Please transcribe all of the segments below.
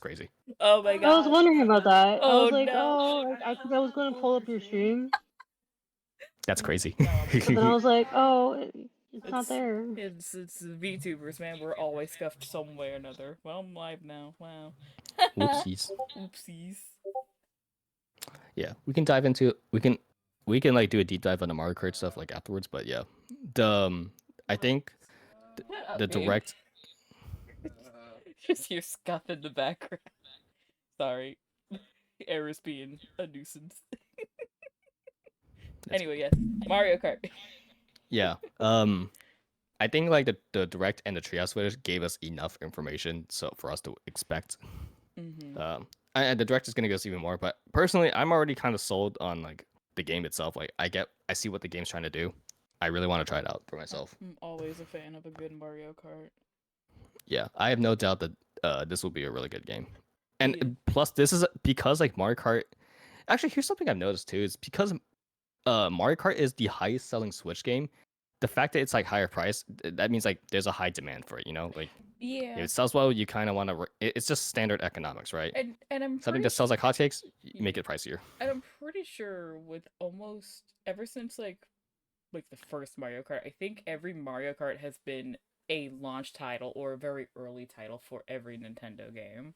crazy. Oh my I was god. wondering about that. I Oh was like, no. oh, I was going to pull up your stream, That's crazy. No, I'm but then I kidding. was like, oh, it's not It's there. it's VTubers, man. We're always scuffed some way or another. Well, I'm live now. Wow. Whoopsies. Oopsies. Yeah, we can dive into we can like do a deep dive on the Mario Kart stuff like afterwards. But yeah, the I think the Babe. direct. Just hear scuff in the background. Sorry. Eris being a nuisance. Anyway, yes. Mario Kart. Yeah. I think like the direct and the treehouse footage gave us enough information so for us to expect. And the direct is gonna give us even more. But personally, I'm already kind of sold on like the game itself. Like I see what the game's trying to do. I really want to try it out for myself. I'm always a fan of a good Mario Kart. Yeah, I have no doubt that this will be a really good game. And Yeah. plus, this is because like Mario Kart. Actually, here's something I've noticed too. Is because Mario Kart is the highest selling Switch game. The fact that it's like higher price, that means like there's a high demand for it. You know, like Yeah. if it sells well, you kind of want to. It's just standard economics, right? And I'm Something pretty that sells like hotcakes, you make it pricier. and I'm pretty sure with almost ever since like the first Mario Kart, I think every Mario Kart has been a launch title or a very early title for every Nintendo game.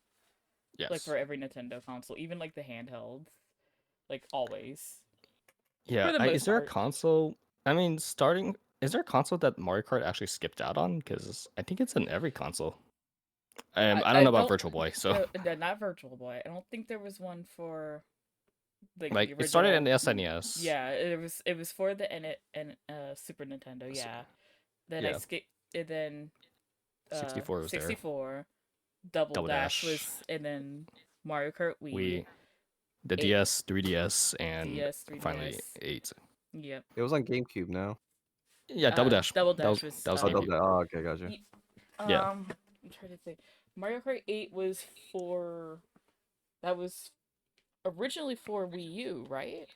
Yes. Like for every Nintendo console, even like the handhelds. Like always. Yeah. For the most Is there a part. console? I mean, starting. Is there a console that Mario Kart actually skipped out on? Because I think it's in every console. I don't know about Virtual Boy, so Not Virtual Boy. I don't think there was one for like the like original. it started in the SNES. Yeah, it was for the Super Nintendo. Yeah, then I Yeah. skipped. And then 64 was there. 64, Double Dash Dash. was, and then Mario Kart Wii. The 8, DS, 3DS, and DS, 3DS. finally 8. Yep. It was on GameCube now. Yeah, Double Dash. Double That Dash was was. Oh, GameCube. okay, gotcha. Yeah. I'm trying to think. Mario Kart 8 was for. That was originally for Wii U, right?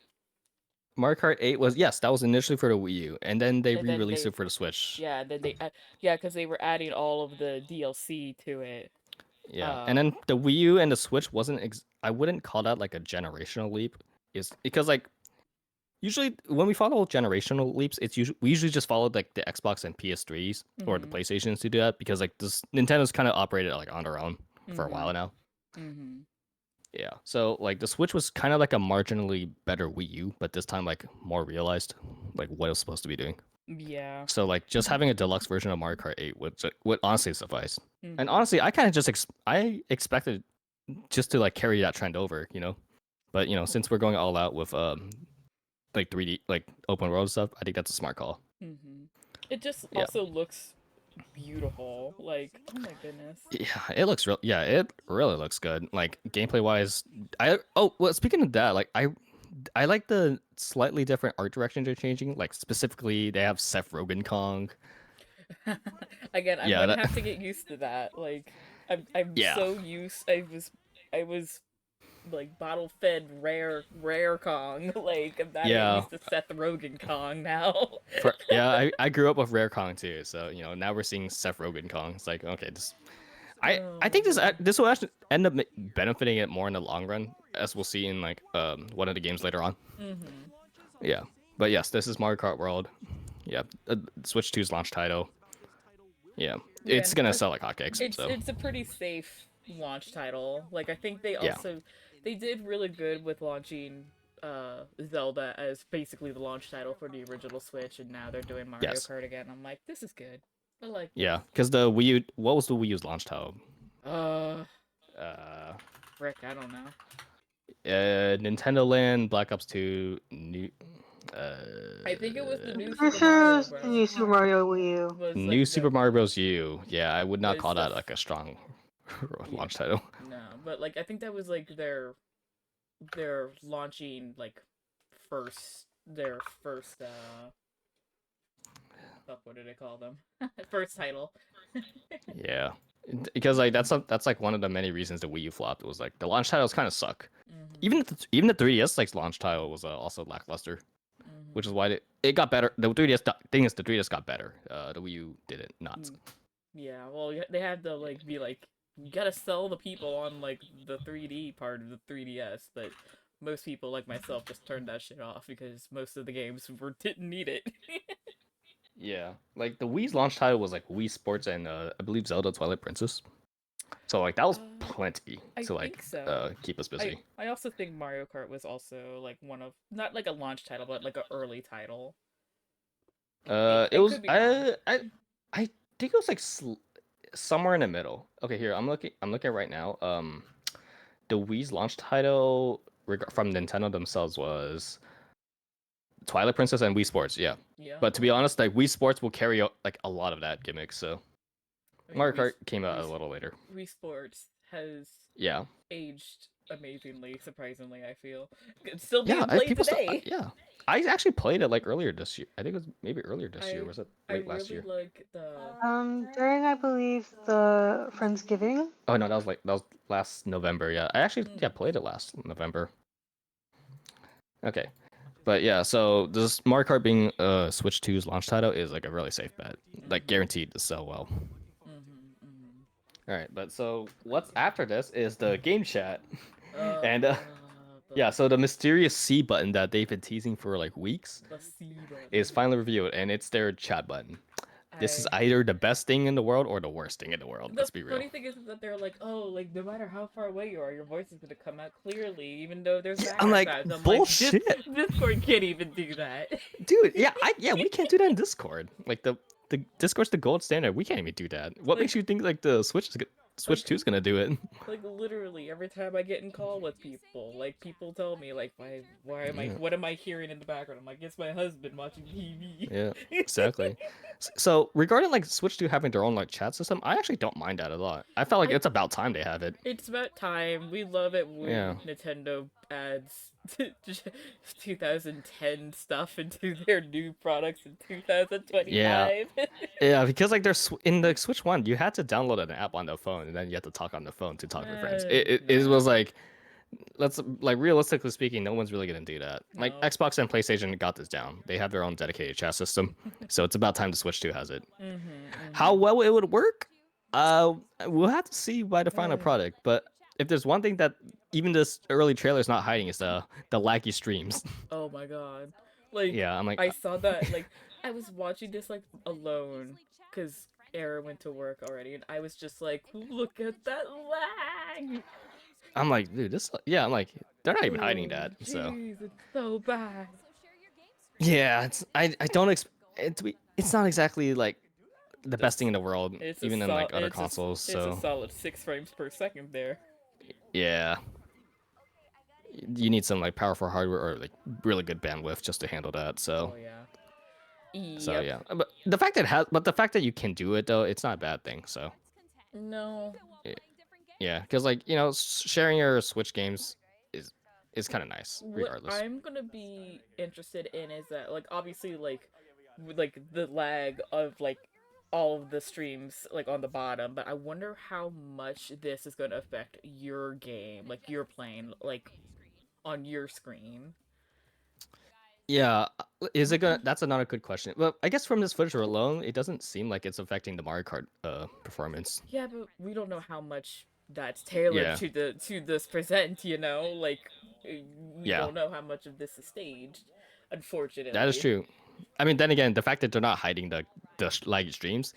Mario Kart 8 was, yes, that was initially for the Wii U, and then they And then re-released it for the Switch. Yeah, then they. Yeah, because they were adding all of the DLC to it. Yeah, and then the Wii U and the Switch wasn't. I wouldn't call that like a generational leap, is because like usually when we follow generational leaps, we usually just follow like the Xbox and PS3s or the PlayStations to do that because like this Nintendo's kind of operated like on their own for a while now. Yeah, so like the Switch was kind of like a marginally better Wii U, but this time like more realized like what it was supposed to be doing. Yeah. So like just having a deluxe version of Mario Kart 8 would honestly suffice. And honestly, I kind of just I expected just to like carry that trend over, you know. But you know, since we're going all out with like 3D like open world stuff, I think that's a smart call. It just also looks beautiful. Like, oh my goodness. Yeah, it looks real. Yeah, it really looks good. Like gameplay wise, well, speaking of that, like I like the slightly different art direction they're changing. Like specifically, they have Seth Rogen Kong. Again, I'm gonna have to get used to that. Like, I'm so used. I was like bottle fed rare Kong. Like I'm not used to Seth Rogen Kong now. I grew up with Rare Kong too, so you know now we're seeing Seth Rogen Kong. It's like okay, I think this will actually end up benefiting it more in the long run, as we'll see in like one of the games later on. Yeah, but yes, this is Mario Kart World. Yeah, Switch 2's launch title. Yeah, it's gonna sell like hotcakes. It's a pretty safe launch title. Like I think they did really good with launching Zelda as basically the launch title for the original Switch, and now they're doing Mario Kart again. I'm like, this is good. I like this. Yeah, because the Wii U, what was the Wii U's launch title? Frick, I don't know. Nintendo Land, Black Ops 2, new. I think it was the new Super Mario Wii U. New Super Mario Bros. U. Yeah, I would not call that like a strong launch title. No, but like I think that was like their launching like their first what did I call them? First title. Yeah, because like that's like one of the many reasons the Wii U flopped was like the launch titles kind of suck. Even the 3DS like launch title was also lackluster, which is why it got better. The 3DS thing is the 3DS got better. The Wii U didn't not. Yeah, well they had to like be like you gotta sell the people on like the 3D part of the 3DS, but most people like myself just turned that shit off because most of the games didn't need it. Yeah, like the Wii's launch title was like Wii Sports and I believe Zelda Twilight Princess. So like that was plenty I to like think so. keep us busy. I also think Mario Kart was also like one of not like a launch title, but like an early title. It was could be wrong. I think it was like somewhere in the middle. Okay, here I'm looking right now. The Wii's launch title from Nintendo themselves was Twilight Princess and Wii Sports. Yeah. Yeah. But to be honest, like Wii Sports will carry like a lot of that gimmick. So I mean, Mario Kart came out a little later. Wii Sports has aged amazingly, surprisingly. I feel it's still being played today. Yeah, I actually played it like earlier this year. I think it was maybe earlier this year. Was it late last year? Like the during I believe the Friendsgiving. Oh no, that was last November. Yeah, I actually played it last November. Okay, but yeah, so this Mario Kart being Switch 2's launch title is like a really safe bet, like guaranteed to sell well. All right, but so what's after this is the game chat, and yeah, so the mysterious C button that they've been teasing for like weeks is finally revealed, and it's their chat button. This is either the best thing in the world or the worst thing in the world. Let's be real. The funny thing is that they're like, oh, like no matter how far away you are, your voice is gonna come out clearly, even though there's I'm like, bullshit. Like, Discord can't even do that, dude. Yeah, we can't do that in Discord. Like the Discord's the gold standard. We can't even do that. What makes you think like the Switch 2 is gonna do it? Like literally every time I get in call with people, like people tell me like why am I what am I hearing in the background? I'm like, it's my husband watching TV. Yeah, exactly. So regarding like Switch 2 having their own like chat system, I actually don't mind that a lot. I felt like it's about time they have it. It's about time. We love it when Nintendo adds 2010 stuff into their new products in 2025. Yeah, because like there's in the Switch 1, you had to download an app on the phone and then you had to talk on the phone to talk with friends. It was like, let's like realistically speaking, no one's really gonna do that. Like Xbox and PlayStation got this down. They have their own dedicated chat system, so it's about time the Switch 2 has it. How well it would work, we'll have to see by the final product. But if there's one thing that even this early trailer is not hiding, is the laggy streams. Oh my god! Like I'm like, I saw that. Like I was watching this like alone because Era went to work already, and I was just like, look at that lag. I'm like, dude, this. Yeah, I'm like, they're not even hiding that. Geez, So it's so bad. Yeah, it's I don't expect it to be. It's not exactly like the best thing in the world, even in like other consoles. So it's a solid 6 frames per second there. Yeah, you need some like powerful hardware or like really good bandwidth just to handle that. So So yeah, but the fact that you can do it though, it's not a bad thing. So no. Yeah, because like sharing your Switch games is kind of nice regardless. What I'm gonna be interested in is that like obviously like the lag of like all of the streams like on the bottom, but I wonder how much this is going to affect your game, like you're playing like on your screen. Yeah, is it gonna? That's another good question. Well, I guess from this footage alone, it doesn't seem like it's affecting the Mario Kart performance. Yeah, but we don't know how much that's tailored to this present. Like we don't know how much of this is staged. Unfortunately, that is true. I mean, then again, the fact that they're not hiding the laggy streams,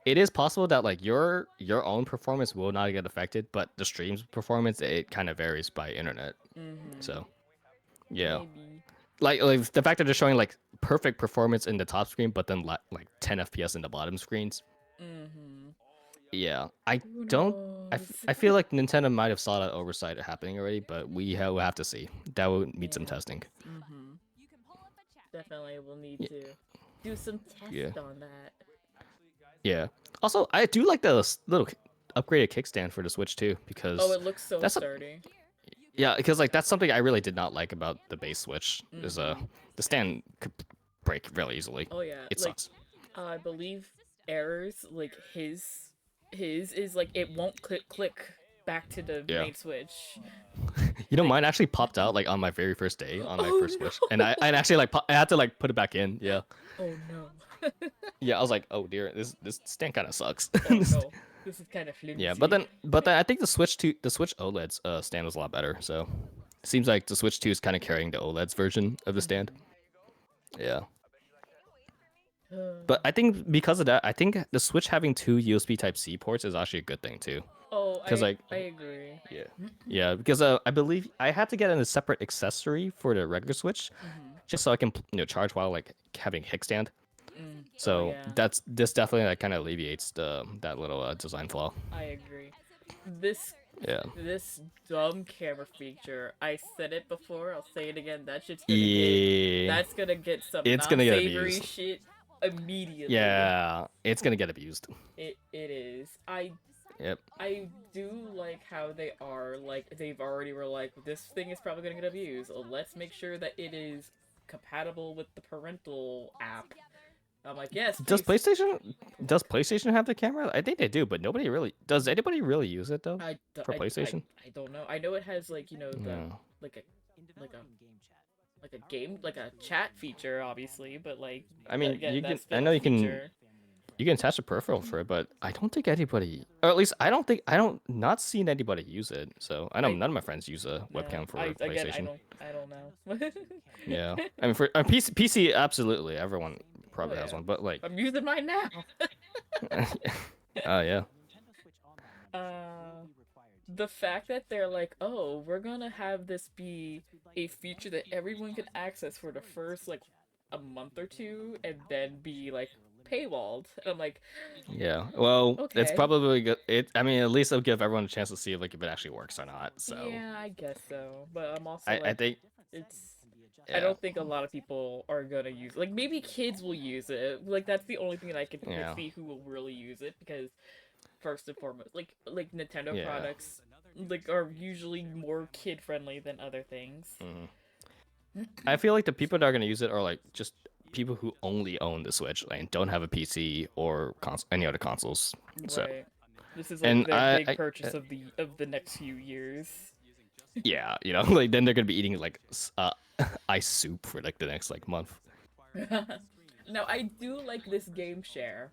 it is possible that like your own performance will not get affected, but the stream's performance it kind of varies by internet. So, yeah. Maybe. Like the fact that they're showing like perfect performance in the top screen, but then like 10 FPS in the bottom screens. Yeah, I feel like Nintendo might have saw that oversight happening already, but we have to see. That will need some testing. Definitely, we'll need to do some tests on that. Yeah. Also, I do like the little upgraded kickstand for the Switch too, because it looks so sturdy. Yeah, because like that's something I really did not like about the base Switch. Is the stand could break really easily. Oh yeah, it sucks. I believe errors like his is like it won't click back to the main Switch. Mine actually popped out like on my very first day on my first Switch, and I actually like I had to like put it back in. Yeah. Oh no. Yeah, I was like, oh dear, this stand kind of sucks. Oh no. This is kind of flimsy. Yeah, but then I think the Switch OLED's stand was a lot better. So it seems like the Switch 2 is kind of carrying the OLED's version of the stand. Yeah. But I think because of that, I think the Switch having 2 USB Type-C ports is actually a good thing too. Oh, Because like I agree. yeah, because I believe I had to get a separate accessory for the regular Switch, just so I can charge while like having a kickstand. So yeah. this definitely like kind of alleviates that little design flaw. I agree. This Yeah. this dumb camera feature. I said it before. I'll say it again. That shit's gonna Yeah. that's gonna get some It's gonna get non-savory abused. shit immediately. Yeah, it's gonna get abused. It is. Yep. I do like how they are like they've already were like this thing is probably gonna get abused. Let's make sure that it is compatible with the parental app. I'm like, yes. Does please. PlayStation have the camera? I think they do, but nobody really does. Anybody really use it though? For PlayStation? I don't know. I know it has like the Yeah. like a game like a chat feature obviously, but like I mean, again, you can. that's I know you can. feature. You can attach a peripheral for it, but I don't think anybody, or at least I don't not seen anybody use it. So I know none of my friends use a webcam for PlayStation. I don't know. Yeah, I mean for PC, absolutely, everyone probably has one, but like, I'm using mine now. oh yeah. The fact that they're like, oh, we're gonna have this be a feature that everyone can access for the first like a month or two, and then be like paywalled. And I'm like, yeah. Well, it's okay. probably good. I mean, at least it'll give everyone a chance to see like if it actually works or not. So yeah, I guess so. But I'm also I think it's. yeah. I don't think a lot of people are gonna use it. Like maybe kids will use it. Like that's the only thing that I can see who will really use it because first and foremost, like Nintendo products like are usually more kid friendly than other things. I feel like the people that are gonna use it are like just people who only own the Switch and don't have a PC or any other consoles. So this is like their big purchase of the next few years. Yeah, like then they're gonna be eating like ice soup for like the next like month. Now I do like this game share.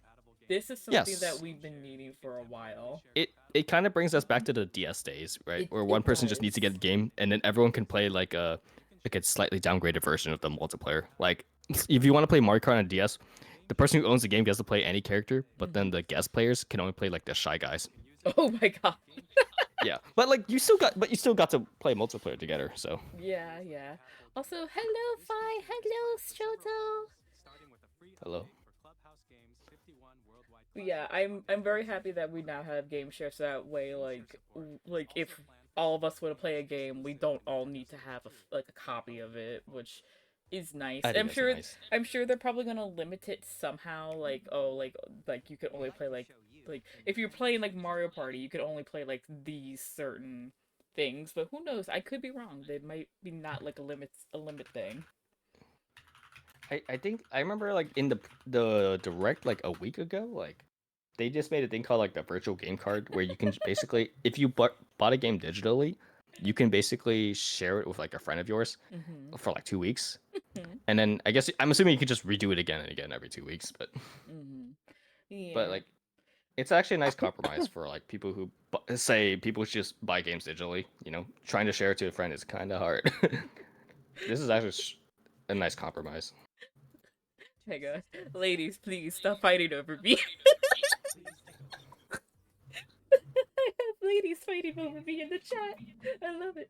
This is something that we've been needing for a while. It kind of brings us back to the DS days, right? Where one person just needs to get the game, and then everyone can play like a slightly downgraded version of the multiplayer. Like if you want to play Mario Kart on DS, the person who owns the game gets to play any character, but then the guest players can only play like the shy guys. Oh my god. Yeah, but like you still got to play multiplayer together. So yeah. Also, hello Fi, hello Shoto. Hello. Yeah, I'm very happy that we now have game share, so that way like if all of us want to play a game, we don't all need to have a copy of it, which is nice. I'm sure they're probably gonna limit it somehow. Like like you can only play like if you're playing like Mario Party, you could only play like these certain things. But who knows? I could be wrong. They might be not like a limit thing. I think I remember like in the direct like a week ago, like they just made a thing called like the virtual game card where you can basically if you bought a game digitally, you can basically share it with like a friend of yours for like 2 weeks, and then I guess I'm assuming you could just redo it again and again every 2 weeks, but but like it's actually a nice compromise for like people who say people just buy games digitally. Trying to share it to a friend is kind of hard. This is actually a nice compromise. Hey guys, ladies, please stop fighting over me. I have ladies fighting over me in the chat. I love it.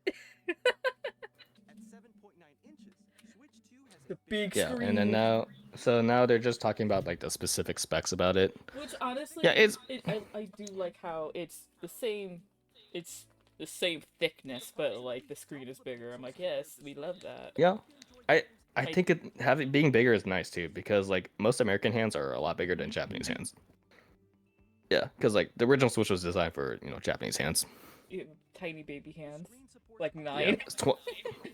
The big screen. And then now they're just talking about like the specific specs about it. Which honestly, I do like how it's the same thickness, but like the screen is bigger. I'm like, yes, we love that. Yeah, I think being bigger is nice too, because like most American hands are a lot bigger than Japanese hands. Yeah, because like the original Switch was designed for Japanese hands. Tiny baby hands, like mine. Yeah,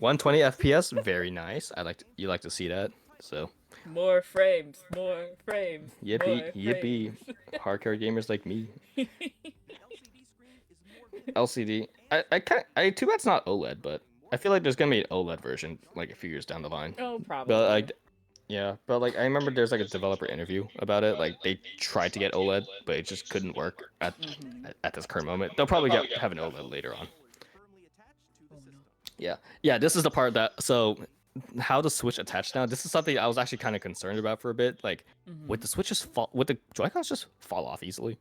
120 FPS, very nice. You like to see that. So more frames. Yippee! Hardcore gamers like me. LCD. Too bad it's not OLED, but I feel like there's gonna be an OLED version like a few years down the line. Oh, probably. But Yeah, but like I remember there's like a developer interview about it. Like they tried to get OLED, but it just couldn't work Mm-hmm. at this current moment. They'll probably have an OLED later on. Oh, no. Yeah, yeah. This is the part that so how the Switch attached now. This is something I was actually kind of concerned about for a bit. Like, Mm-hmm. would the Switch just fall? Would the Joy-Cons just fall off easily?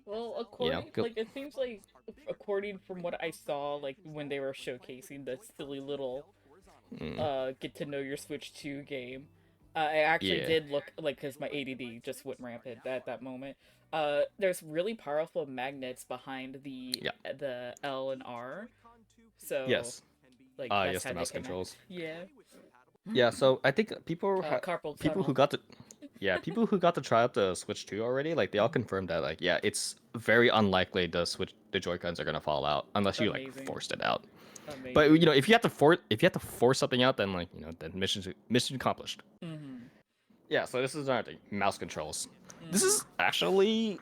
Well, You know, like it seems like according from what I saw, like when they were showcasing the silly little get to know your Switch 2 game. I actually yeah, did look like because my ADD just went rampant at that moment. There's really powerful magnets behind yeah, the L and R, so yes, like that's yes, how the they mouse connect. controls. Yeah. Yeah, so I think Carpal people who tunnel. got to people who got to try out the Switch 2 already, like they all confirmed that like yeah, it's very unlikely the Joy-Cons are gonna fall out unless you like Amazing. forced it out. But Amazing. you know, if you have to force something out, then like, you know, then mission accomplished. Mm-hmm. Yeah, so this is another thing, mouse controls. This Mm-hmm. is actually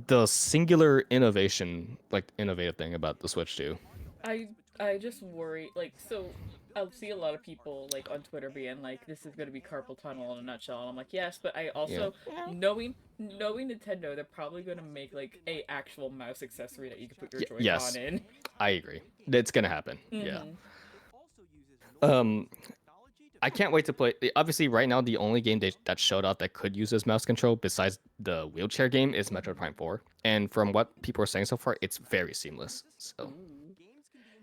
the singular innovative thing about the Switch 2. I I just worry like so I'll see a lot of people like on Twitter being like this is gonna be carpal tunnel in a nutshell and I'm like yes but I Yeah. also knowing Nintendo they're probably gonna make like a actual mouse accessory that you can put your Joy-Con Yes, in. I agree. It's gonna happen. Yeah. Mm-hmm. Um, I can't wait to play. Obviously, right now the only game that showed out that could use this mouse control besides the wheelchair game is Metroid Prime 4. And from what people are saying so far, it's very seamless. So Ooh.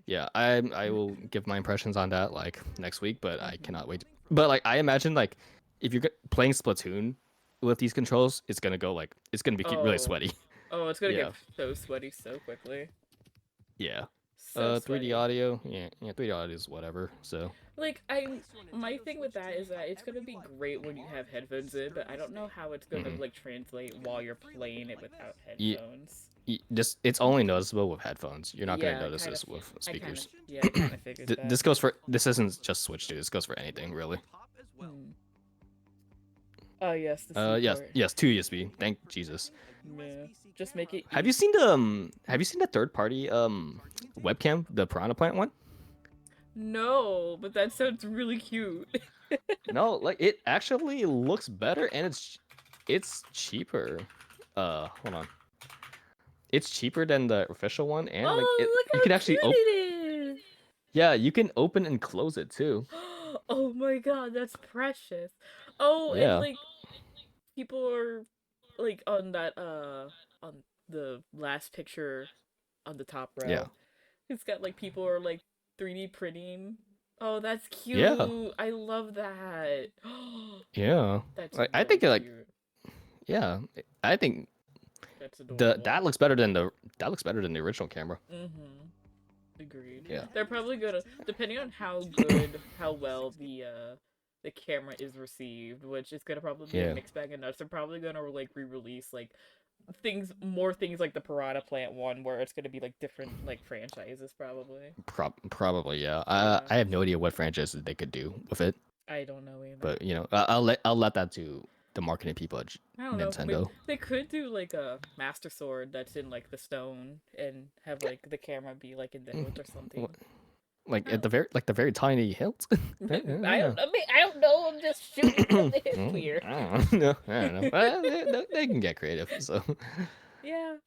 yeah, I will give my impressions on that like next week, but I Mm-hmm. cannot wait. But like I imagine like if you're playing Splatoon with these controls, it's gonna go like it's gonna be really Oh. sweaty. Oh, it's gonna get Yeah, so sweaty so quickly. yeah. So 3D sweaty. audio, yeah, 3D audio is whatever. So Like my thing with that is that it's gonna be great when you have headphones in, but I don't know how it's gonna mhm. like translate while you're playing it without Yeah, headphones. just it's only noticeable with headphones. You're not gonna Yeah, notice this with speakers. I kind of figured that. This goes for this isn't just Switch 2. This goes for anything really. Hmm. Oh yes, the C Yes, port. yes, 2 USB. Thank Jesus. Yeah, just make it. Have you seen the third party webcam, the Piranha Plant one? No, but that sounds really cute. No, like it actually looks better and it's cheaper. Hold on. It's cheaper than the official one and like Oh, you look can how actually cute it is! yeah, you can open and close it too. Oh my god, that's precious. Oh, and Yeah. like people are like on the last picture on the top Yeah. row. It's got like people are like 3D printing. Oh, that's Yeah. cute. I love that. Yeah. That's Like I really think like cute. yeah, I think That's adorable. that looks better than the original camera. Mm-hmm. Agreed. Yeah. They're probably gonna, depending on how well the camera is received, which is gonna probably be a Yeah. mixed bag of nuts. They're probably gonna like re-release like more things like the Piranha Plant one, where it's gonna be like different like franchises probably. Probably yeah. Yeah. I have no idea what franchises they could do with it, I don't know either. but you know, I'll let that to the marketing people at I don't know. Maybe Nintendo. they could do like a Master Sword that's in like the stone and have like the camera be like in the hilt or something. Like at Oh. the very tiny hilt. I don't know. I don't know. I'm just shooting from the hip here. I don't know. I don't know. Well, they can get creative. So Yeah.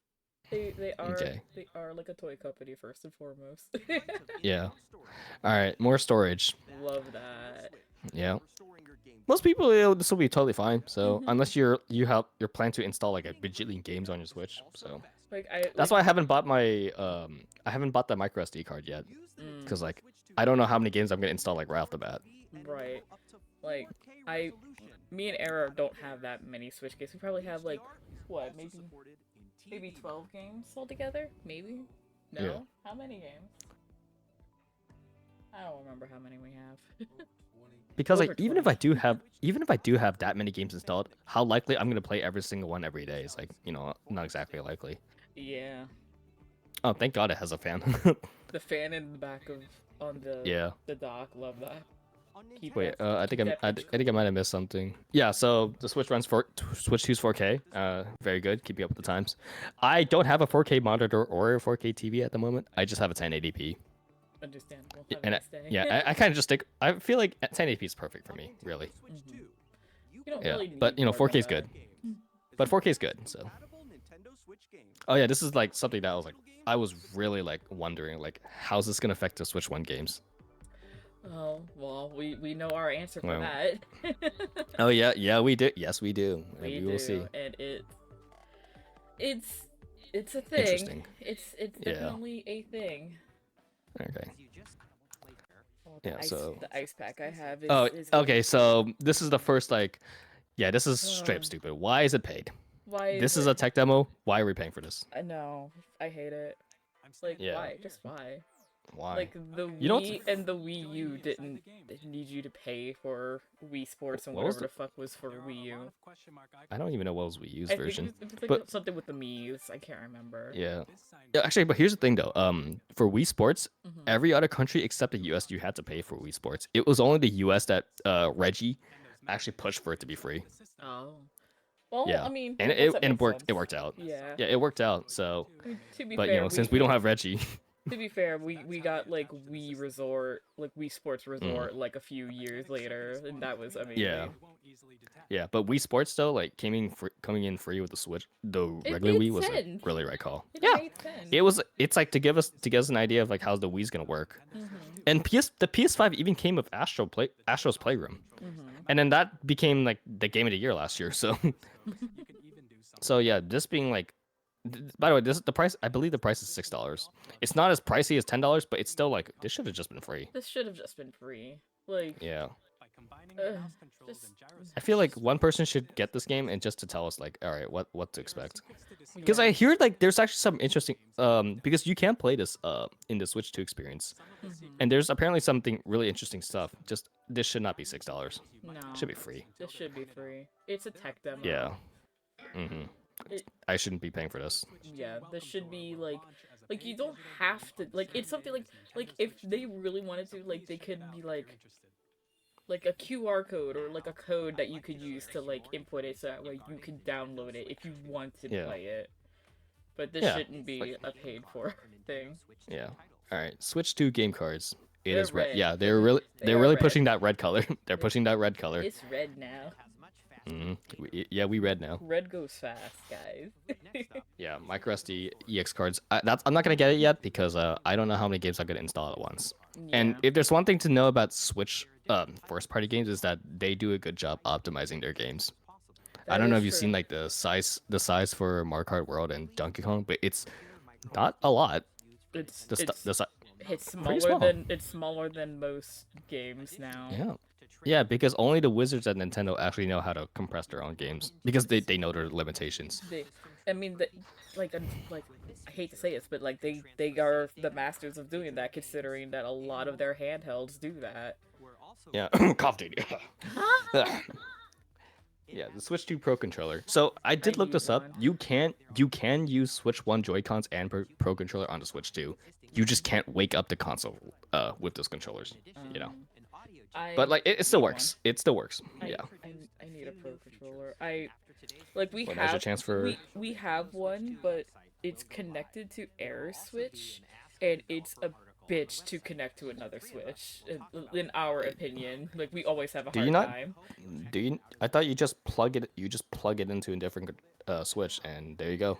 okay. They are like a toy company first and foremost. Yeah. All right. More storage. Love that. Yeah. Most people, this will be totally fine. So Mhm. unless you're plan to install like a bajillion games on your Switch, so Like that's why I haven't bought I haven't bought the micro SD card yet, because like I don't know how many games I'm gonna install like right off the bat. right. Like me and Era don't have that many Switch games. We probably have like what, maybe 12 games altogether? Maybe? No? Yeah. How many games? I don't remember how many we have. Because Over like 20. even if I do have that many games installed, how likely I'm gonna play every single one every day is like, you know, not exactly likely. Yeah. Oh, thank God it has a fan. The fan in the back of on Yeah. the dock, love that. Keep Wait, that, I keep think that I pitch think I might have missed something. Yeah, so the Switch runs Switch 2's 4K. Very good, keeping up with the times. I don't have a 4K monitor or a 4K TV at the moment. I just have a 1080p. Understandable. Have a And nice day. yeah, I kind of just stick. I feel like 1080p is perfect for me, really. You don't Yeah, really need but you know, more 4K than is good. that. But 4K is good. So. Oh yeah, this is like something that I was really like wondering like how's this gonna affect the Switch One games. Oh, well, we know our answer for Well, that. Oh yeah, we do. Yes, we do. And We we will do, see. and it's a thing. Interesting. It's Yeah. definitely a thing. Okay. Oh, Yeah. So. the ice pack I have Oh, is okay. So this is the first like, yeah, this is straight up Uh, stupid. Why is it paid? why is This is it? a tech demo. Why are we paying for this? I know. I hate it. Like, Yeah. why? Just why? Why? Like, the You know Wii and the Wii U didn't need you to pay for Wii Sports and What was whatever the fuck was for Wii U. I don't even know what was Wii U's I think version. it was like But something with the Mii's. I can't remember. yeah. Yeah, actually, but here's the thing though. For Wii Sports, Mhm. every other country except the US, you had to pay for Wii Sports. It was only the US that Reggie actually pushed for it to be free. Oh. Well, Yeah. I mean, And I guess that it makes worked. sense. It worked out. Yeah. Yeah, it worked out. So, I mean, to be but fair, you know, since we don't have Reggie, to be fair, we got like Wii Resort, like Wii Sports Resort, like a few years later, and that was amazing. yeah, yeah. But Wii Sports though, like coming in free with the Switch, the It regular made Wii was a sense. really right call. It Yeah, made sense. it was. It's like to give us an idea of like how the Wii's gonna work. And the PS5 even came with Astro's Playroom, and then that became like the game of the year last year. So, so yeah, this being like, by the way, this the price. I believe the price is $6. It's not as pricey as $10, but it's still like this should have just been free. This should have just been free. Like, Yeah, just, I feel like one person should get this game and just to tell us like, all right, what to expect. Because I hear like there's actually some interesting because you can play this in the Switch 2 experience, and there's apparently something really interesting stuff. Just this should not be $6. no, It should be free. this should be free. It's a tech demo. Yeah. Mhm. I shouldn't be paying for this. Yeah, this should be like you don't have to like it's something like if they really wanted to like they could be like a QR code or like a code that you could use to like input it so that way you can download it if you want to Yeah. play it. But this Yeah, shouldn't be a paid for thing. Yeah. All right. Switch 2 game cards. It They're is red. red. Yeah, They they're really are pushing red. that red color. They're pushing that red color. It's red now. Yeah, we red now. Red goes fast, guys. Yeah, micro SD EX cards. I'm not gonna get it yet because I don't know how many games I'm gonna install at once. And Yeah. if there's one thing to know about Switch first party games is that they do a good job optimizing their games. I That don't know is if you've true. seen like the size for Mario Kart World and Donkey Kong, but it's not a lot. It's The it's pretty smaller small. it's smaller than most games now. yeah. Yeah, because only the wizards at Nintendo actually know how to compress their own games because they know their limitations. I mean, like I hate to say this, but like they are the masters of doing that, considering that a lot of their handhelds do that. Yeah, cough duty. Yeah, the Switch 2 Pro controller. So I did look use this up. one. You can use Switch 1 Joy-Cons and Pro controller on the Switch 2. You just can't wake up the console with those controllers. You know. But like it still need works. It still works. one. Yeah. I need a pro controller. we Well, there's your have chance for we have one, but it's connected to Air Switch, and it's a bitch to connect to another Switch. In our opinion, like we always have a Do hard you not? time. Do you? I thought you just plug it. You just plug it into a different Switch, and there you go.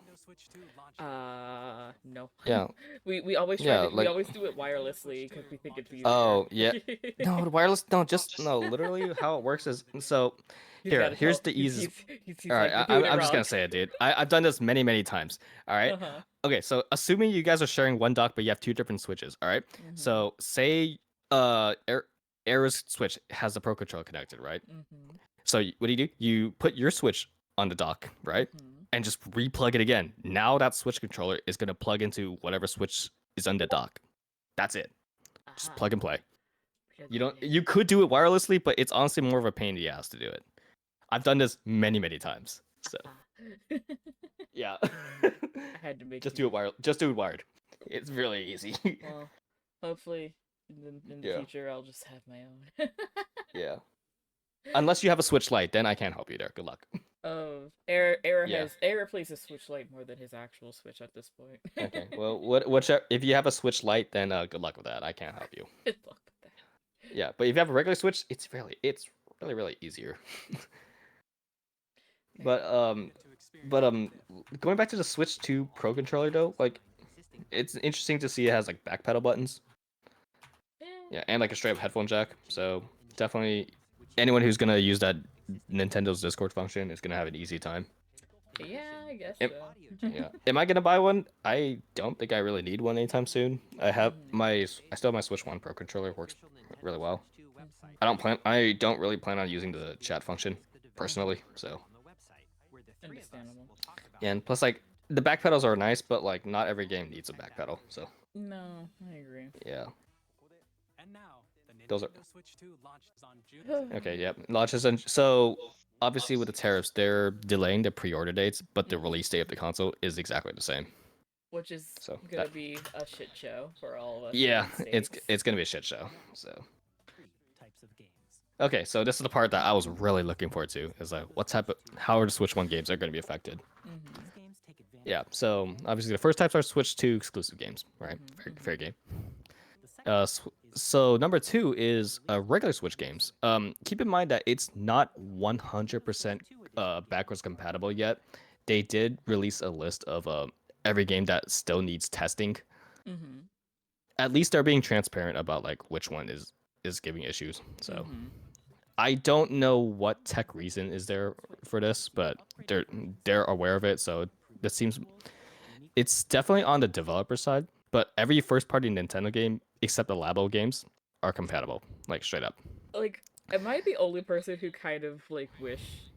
No. Yeah. We always try Yeah, to, like- we always do it wirelessly because we think it's easier. Oh yeah. No, the wireless. No, just no. Literally, how it works is so. He's Here, gotta here's tell- the easiest. he's All right, like, "You're doing it I'm just gonna wrong." say it, dude. I've done this many times. All right. Uh-huh. Okay, so assuming you guys are sharing one dock, but you have two different switches. All right. Mm-hmm. So say Air's switch has the Pro controller connected, right? Mm-hmm. So what do? You put your switch on the dock, right? Mm-hmm. And just replug it again. Now that switch controller is gonna plug into whatever switch is on the dock. That's it. Just Uh-huh. plug and play. Yeah, You don't. yeah. You could do it wirelessly, but it's honestly more of a pain in the ass to do it. I've done this many times. So yeah, I had to make just you- do it wired. Just do it wired. It's really easy. Well, hopefully in the Yeah. future I'll just have my own. Yeah. Unless you have a Switch Lite, then I can't help you there. Good luck. Air Yeah. plays a Switch Lite more than his actual Switch at this point. Okay. Well, whichever, if you have a Switch Lite, then good luck with that. I can't help you. Good luck with that. Yeah, but if you have a regular Switch, it's really easier. But going back to the Switch 2 Pro controller though, like it's interesting to see it has like back pedal buttons. Yeah, and like a straight up headphone jack. So definitely anyone who's gonna use that Nintendo's Discord function is gonna have an easy time. Yeah, I guess Am- so. Yeah. Am I gonna buy one? I don't think I really need one anytime soon. I still have my Switch 1 Pro controller. Works really well. I don't really plan on using the chat function personally. So Understandable. and plus like the back pedals are nice, but like not every game needs a back pedal. So No, I agree. yeah. And now, the Those are- Nintendo Switch 2 launches on June. Okay, yep. Launches and so obviously with the tariffs, they're delaying the pre-order dates, but the release date of the console is exactly the same. Which is So gonna be a shit show for all of us. Yeah, in the it's States. gonna be a shit show. So Three types of games. okay, so this is the part that I was really looking forward to. Is like how are the Switch 1 games are gonna be affected? Mhm. These games take advantage Yeah, so obviously the first types are Switch 2 exclusive games, right? Fair game. The second So number 2 is regular Switch games. Keep in mind that it's not 100% backwards compatible yet. They did release a list of every game that still needs testing. Mhm. At least they're being transparent about like which one is giving issues. So Mhm. I don't know what tech reason is there for this, but they're aware of it. So this seems it's definitely on the developer side. But every first party Nintendo game except the Labo games are compatible, like straight up. Like, am I the only person who kind of like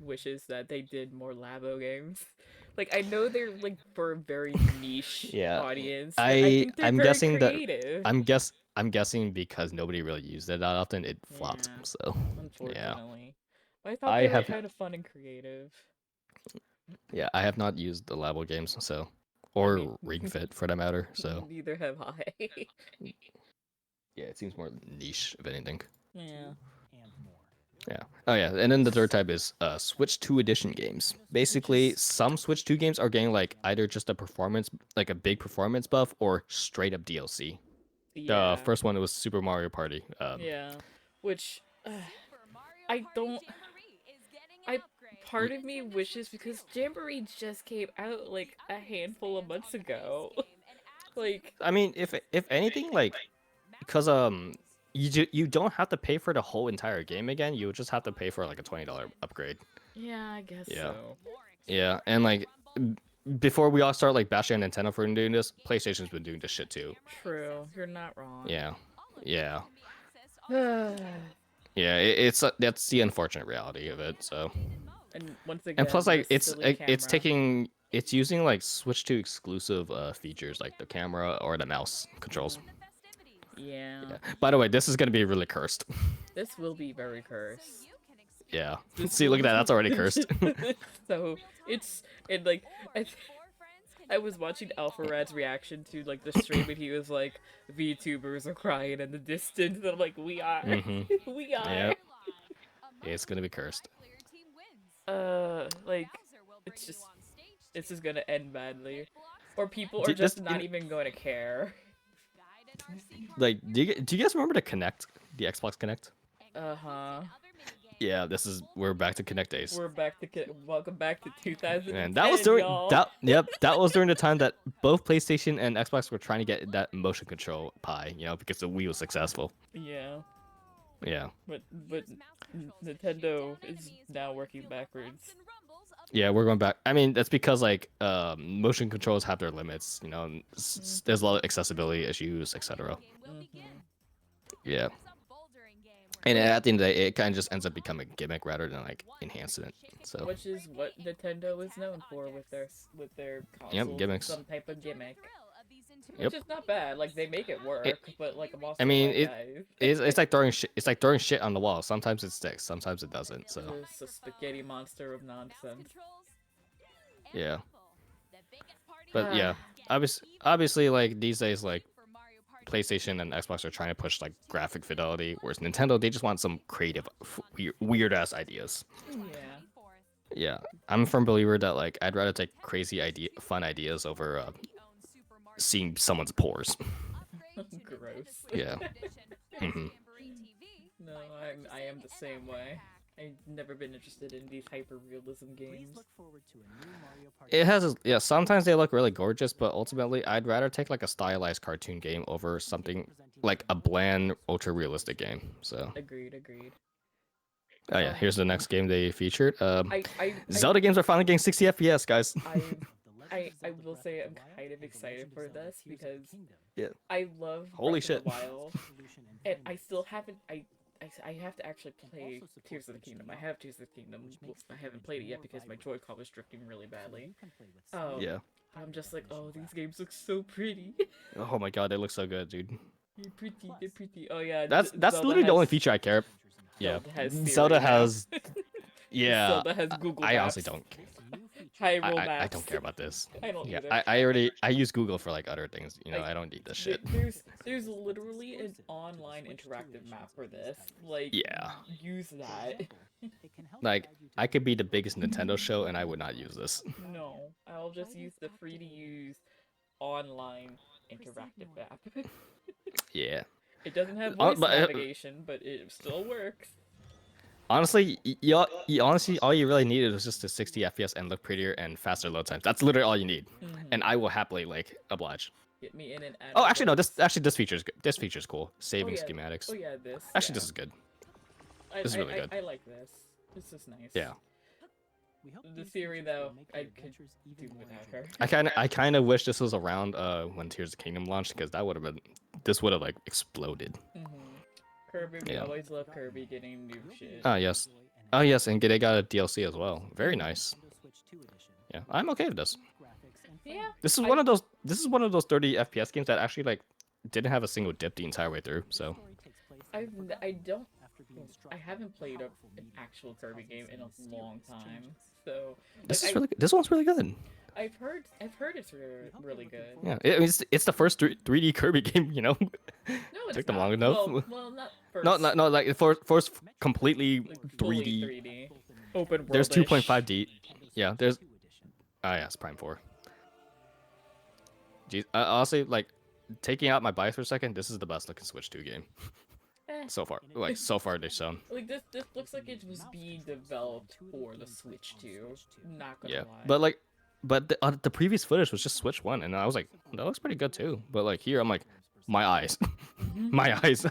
wishes that they did more Labo games? Like, I know they're like for a very niche Yeah, audience, but I think they're I'm very guessing creative. that I'm guessing because nobody really used it that often, it flopped. Yeah. So yeah, Unfortunately, but I thought I they were have kind of fun and creative. yeah I have not used the Labo games, so or mean- Ring Fit for that matter. So Neither have I. yeah, it seems more niche if anything. Yeah. and more. Yeah. Oh yeah, and then the third type is Switch 2 edition games. Basically, some Switch 2 games are getting like either just a performance, like a big performance buff, or straight up DLC. Yeah. The first one was Super Mario Party. Yeah. Which I don't. Part of me wishes because Jamboree just came out like a handful of months ago. Like, I mean, if anything, like because you don't have to pay for the whole entire game again. You just have to pay for like a $20 upgrade. yeah, I guess Yeah. so. Yeah, and like before we all start like bashing on Nintendo for doing this, PlayStation's been doing this shit too. True, you're not wrong. Yeah. Yeah. and Yeah, that's the unfortunate reality of it. So, once again, and plus, like the it's silly camera. it's using like Switch 2 exclusive features like the camera or the mouse controls. Yeah. Yeah. By the way, this is gonna be really cursed. This will be very cursed. Yeah. This See, will look at that. That's already be- cursed. So it's like I was watching Alpha Rad's reaction to like the stream and he was like, VTubers are crying in the distance, and I'm like, we are. Mhm. We are. Yep. It's gonna be cursed. Like it's just gonna end badly. Or people are Dude, just this- not even going to care. Like, do you guys remember the Connect, the Xbox Connect? Uh-huh. Yeah, we're back to Connect days. We're back to welcome back to 2010, And that was during y'all. that was during the time that both PlayStation and Xbox were trying to get that motion control pie, because the Wii was successful. Yeah, Yeah. but Nintendo is now working backwards. Yeah, we're going back. I mean, that's because like motion controls have their limits, and there's a lot of accessibility issues, etc. Yeah. And at the end of the day, it kind of just ends up becoming a gimmick rather than like enhancing it. So Which is what Nintendo is known for with their consoles. gimmicks. Some type of gimmick. Yep. Which is not bad. Like they make it work, but like I'm also I mean, like, guys. it's like throwing shit. It's like throwing shit on the wall. Sometimes it sticks, sometimes it doesn't. So It's a spaghetti monster of nonsense. yeah. But yeah, obviously, like these days, like PlayStation and Xbox are trying to push like graphic fidelity, whereas Nintendo they just want some creative, weird ass ideas. Yeah. Yeah, I'm a firm believer that like I'd rather take fun ideas over seeing someone's pores. Gross. Yeah. Hmm. No, I am the same way. I've never been interested in these hyper-realism games. It has yeah. Sometimes they look really gorgeous, but ultimately, I'd rather take like a stylized cartoon game over something like a bland, ultra realistic game. So. Agreed. Oh yeah, here's the next game they featured. I Zelda games are finally getting 60 FPS, guys. I will say I'm kind of excited for this because Yeah. I love Holy Breath shit. of the Wild, and I still haven't. I have to actually play Tears of the Kingdom. I have Tears of the Kingdom. I haven't played it yet because my Joy-Con was drifting really badly. Yeah. I'm just like, oh, these games look so pretty. Oh my god, they look so good, dude. They're pretty. Oh yeah, That's Zelda literally the has, only feature I care. Yeah. Zelda has Siri Zelda now. has. Yeah. Zelda has Google I Maps. honestly don't. Hyrule Maps. I don't care about this. I don't Yeah, either. I use Google for like other things. You know, Like, I don't need this shit. There's literally an online interactive map for this. Like, Yeah. use that. Like, I could be the biggest Nintendo show and I would not use this. No, I'll just use the free to use online interactive map. Yeah. It doesn't have Oh, voice but, navigation, but it still works. Honestly, you honestly all you really needed was just a 60 FPS and look prettier and faster load times. That's literally all you need, and I will happily like oblige. Get me in and out. Oh, of actually no, those. this feature's good. This feature's cool. Saving yeah. schematics. Oh yeah, this. Actually, yeah. this is good. This is really good. I like this. This is nice. Yeah. The theory though, I could do without her. I kind of wish this was around when Tears of the Kingdom launched because that would have been this would have like exploded. Kirby, we Yeah. always love Kirby getting new shit. Oh yes. Oh yes, and they got a DLC as well. Very nice. Yeah, I'm okay with this. Yeah. This is one of those 30 FPS games that actually like didn't have a single dip the entire way through. So I haven't played an actual Kirby game in a long time, so this one's really good. I've heard it's really good. Yeah, it's the first 3D Kirby game, you know. No, it's Took them not. long enough. Well, not first. No, like first completely like, fully 3D. 3D. Open world. There's 2.5D. Yeah, there's. Ah, yeah, it's Prime 4. Jeez, honestly, like taking out my bias for a second, this is the best looking Switch 2 game so far. Like so far they've shown. Like this looks like it was being developed for the Switch 2. Not gonna lie. But the previous footage was just Switch 1, and I was like, that looks pretty good too. But like here, I'm like, my eyes, my eyes.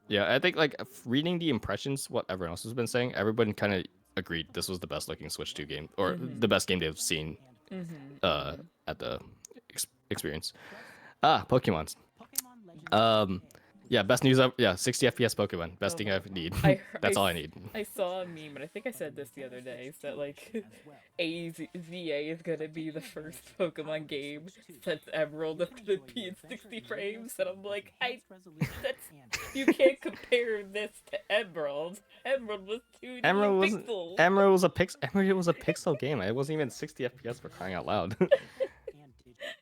Yeah, I think like reading the impressions, what everyone else has been saying, everyone kind of agreed this was the best looking Switch 2 game, or the best game they've seen at the experience. Pokemons. Yeah, best news up. Yeah, 60 FPS Pokemon. Best thing I need. That's all I need. I saw a meme, and I think I said this the other day, is that like VA is gonna be the first Pokemon game since Emerald that's gonna be in 60 frames, and I'm like, you can't compare this to Emerald. Emerald was 2D pixels. Emerald was a pixel game. It wasn't even 60 FPS for crying out loud.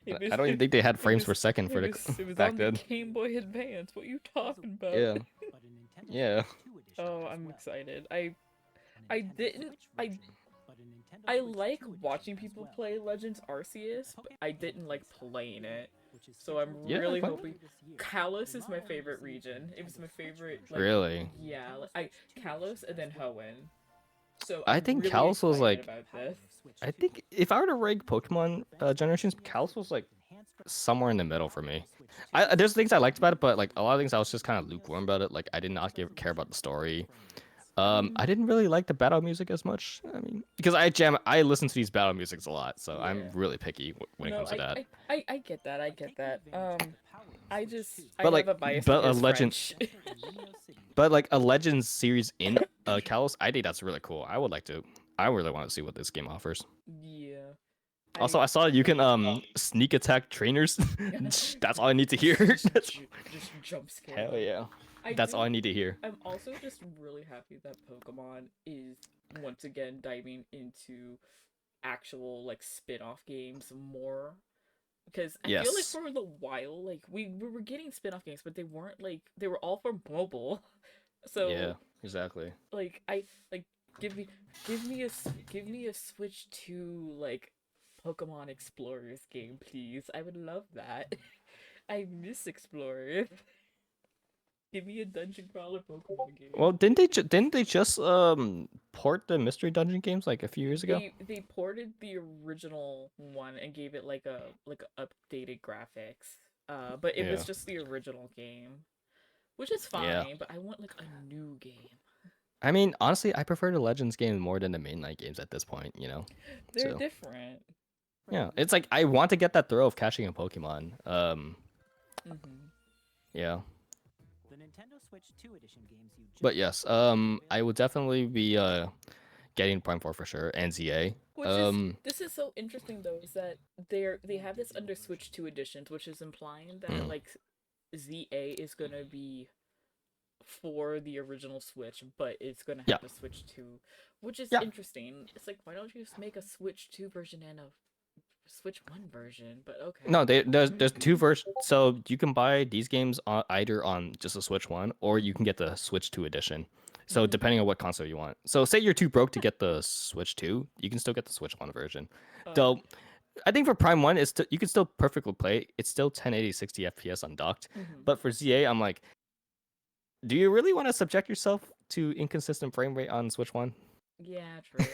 I don't even think they had frames per second for it was back on then. The Game Boy Advance. What are you talking about? Yeah. Yeah. Oh, I'm excited. I like watching people play Legends Arceus, but I didn't like playing it. So I'm really hoping. Kalos is my favorite region. It was my favorite. Like, Really? Yeah, Kalos and then Hoenn. So I think really Kalos was like. about this. I think if I were to rank Pokemon generations, Kalos was like somewhere in the middle for me. There's things I liked about it, but like a lot of things I was just kind of lukewarm about it. Like I did not care about the story. I didn't really like the battle music as much. I mean, because I listen to these battle musics a lot, so I'm really picky when it comes to that. I get that. I get that. I like, have a bias but a against Legend- French. But like a Legends series in Kalos, I think that's really cool. I really want to see what this game offers. Yeah. Also, I saw you can sneak attack trainers. That's all I need to hear. just jump scare. Hell yeah. That's all I need to hear. I'm also just really happy that Pokemon is once again diving into actual like spin-off games more. Because I feel like for a while, like we were getting spin-off games, but they weren't like they were all for mobile. So yeah, exactly. like give me give me a Switch 2 like Pokemon Explorers game, please. I would love that. I miss Explorers. Give me a dungeon crawler Pokemon game. Well, didn't they just port the mystery dungeon games like a few years ago? They ported the original one and gave it like a updated graphics. But it was just the original game, which is fine. Yeah. But I want like a new game. I mean, honestly, I prefer the Legends games more than the mainline games at this point. They're So, different. yeah, it's like I want to get that thrill of catching a Pokemon. Yeah. The Nintendo Switch 2 edition games you just But yes, I would definitely be getting Prime 4 for sure and ZA. This is so interesting though, is that they have this under Switch 2 editions, which is implying that like ZA is gonna be for the original Switch, but it's gonna have a Switch 2, which is interesting. It's like, why don't you just make a Switch 2 version and a Switch 1 version? But okay. No, there's two versions. So you can buy these games either on just a Switch 1 or you can get the Switch 2 edition. So depending on what console you want. So say you're too broke to get the Switch 2, you can still get the Switch 1 version. Though I think for Prime 1 you can still perfectly play. It's still 1080 60 FPS undocked. But for ZA, I'm like, do you really want to subject yourself to inconsistent frame rate on Switch 1? Yeah, true.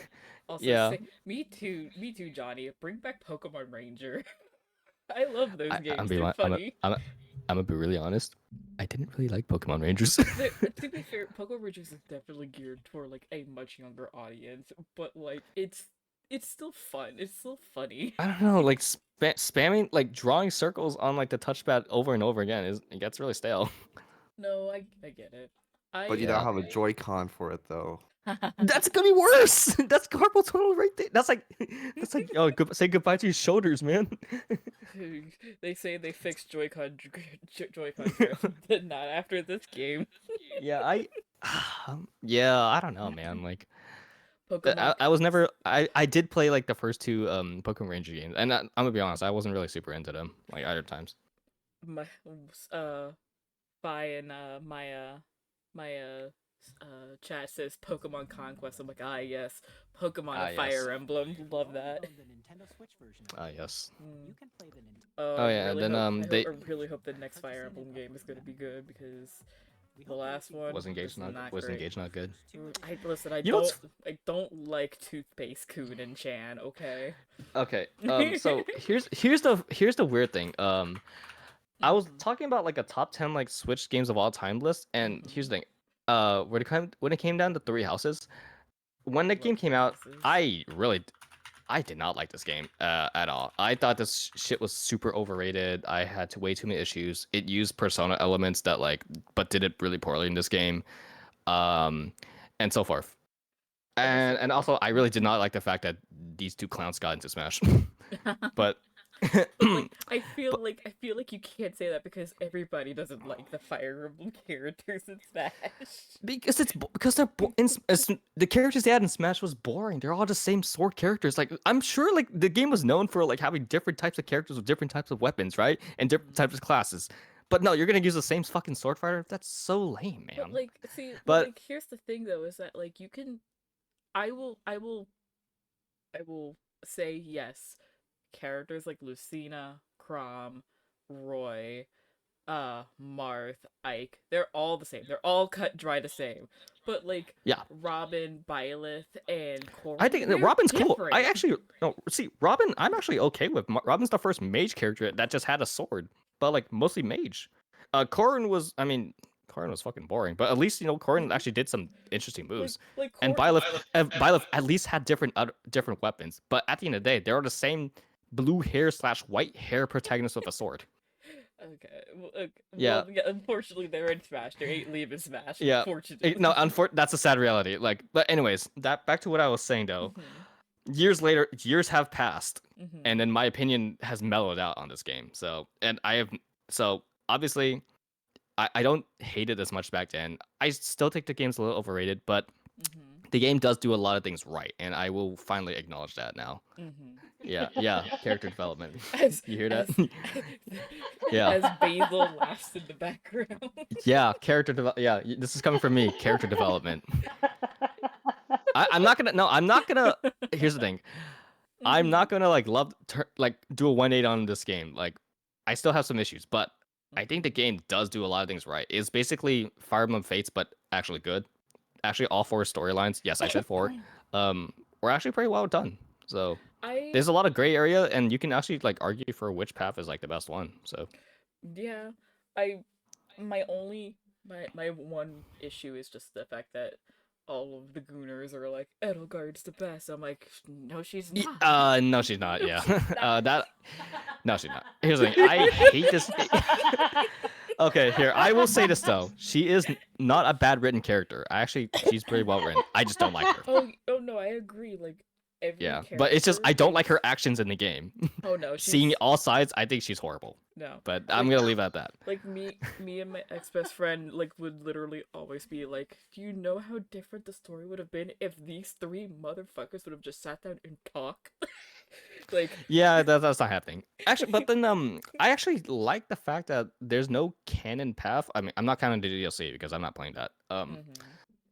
Also, me too, Johnny. Bring back Pokemon Ranger. I love those games. They're funny. I'm gonna be really honest. I didn't really like Pokemon Rangers. To be fair, Pokemon Rangers is definitely geared toward like a much younger audience, but like it's still fun. It's still funny. I don't know, like spamming, like drawing circles on like the touchpad over and over again it gets really stale. No, I get it. But you don't have a Joy-Con for it though. That's gonna be worse. That's carpal tunnel right there. That's like say goodbye to your shoulders, man. They say they fixed Joy-Con drift, but not after this game. Yeah, I don't know, man. Like, Pokemon. I was never. I did play like the first two Pokemon Ranger games, and I'm gonna be honest, I wasn't really super into them like either times. My Fi and my chat says Pokemon Conquest. I'm like, yes, Pokemon and Fire Emblem. Love that. The Nintendo Switch version. Yes. You can play the Oh yeah, really then I really hope the next Fire Emblem game is gonna be good, because the last one was Engage not good. I don't like Toothpaste Coon and Chan. Okay. Okay. So here's the weird thing. I was talking about like a top 10 like Switch games of all time list, and here's the thing. When it came down to Three Houses, when the game came out, I did not like this game at all. I thought this shit was super overrated. I had way too many issues. It used Persona elements that but did it really poorly in this game, and so forth. And also, I really did not like the fact that these two clowns got into Smash. But like, I feel like you can't say that because everybody doesn't like the Fire Emblem characters in Smash. Because the characters they had in Smash was boring. They're all the same sword characters. Like, I'm sure like the game was known for like having different types of characters with different types of weapons, right? And different types of classes. But no, you're gonna use the same fucking sword fighter? That's so lame, man. But like, see, but like, here's the thing though, is that like you can, I will say yes. Characters like Lucina, Chrom, Roy, Marth, Ike, they're all the same. They're all cut dry the same. But like Robin, Byleth, and Corin, I think Robin's cool. Robin I'm actually okay with. Robin's the first mage character that just had a sword, but like mostly mage. Corin was fucking boring, but at least Corin actually did some interesting moves. And Byleth at least had different weapons. But at the end of the day, they're the same blue hair / white hair protagonist with a sword. Okay. Yeah, unfortunately, they're in Smash. They ain't leaving Smash. Yeah. Unfortunately. No, that's a sad reality. Like, but anyways, back to what I was saying though. Years have passed, and then my opinion has mellowed out on this game. So obviously, I don't hate it as much back then. I still think the game's a little overrated, but the game does do a lot of things right, and I will finally acknowledge that now. Yeah, character development. You hear that? As Basil laughs in the background. Yeah, this is coming from me. Character development. I'm not gonna. No, I'm not gonna. Here's the thing. I'm Mhm. not gonna like do a 180 on this game. Like, I still have some issues, but I think the game does do a lot of things right. It's basically Fire Emblem Fates, but actually good. Actually, all 4 storylines. Yes, I said 4. Were actually pretty well done. So I there's a lot of gray area, and you can actually like argue for which path is like the best one. So yeah, I my only my one issue is just the fact that all of the Gooners are like Edelgard's the best. I'm like, no, she's not. no, she's not. No, Yeah, she's not. that. No, she's not. Here's the thing. I hate this. Okay, here I will say this though. She is not a bad written character. She's pretty well written. I just don't like her. Oh no, I agree. Like every Yeah, character. but it's just I don't like her is- actions in the game. Oh no, Seeing she's all sides, I think she's horrible. no. But I'm gonna leave it at that. Like me and my ex best friend like would literally always be like, do you know how different the story would have been if these 3 motherfuckers would have just sat down and talk? Like Yeah, that's not happening. Actually, but then I actually like the fact that there's no canon path. I mean, I'm not counting the DLC because I'm not playing that. mhm.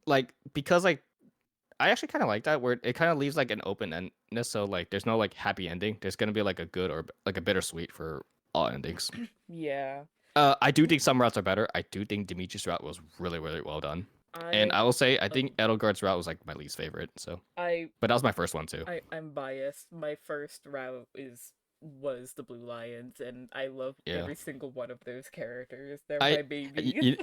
Like because like I actually kind of like that where it kind of leaves like an open endness. So like there's no like happy ending. There's gonna be like a good or like a bittersweet for all endings. Yeah. I do think some routes are better. I do think Dimitri's route was really really well done. And I will say I think Edelgard's route was like my least favorite. So, I but that was my first one too. I'm biased. My first route was the Blue Lions, and I love Yeah. every single one of those characters. They're I my baby.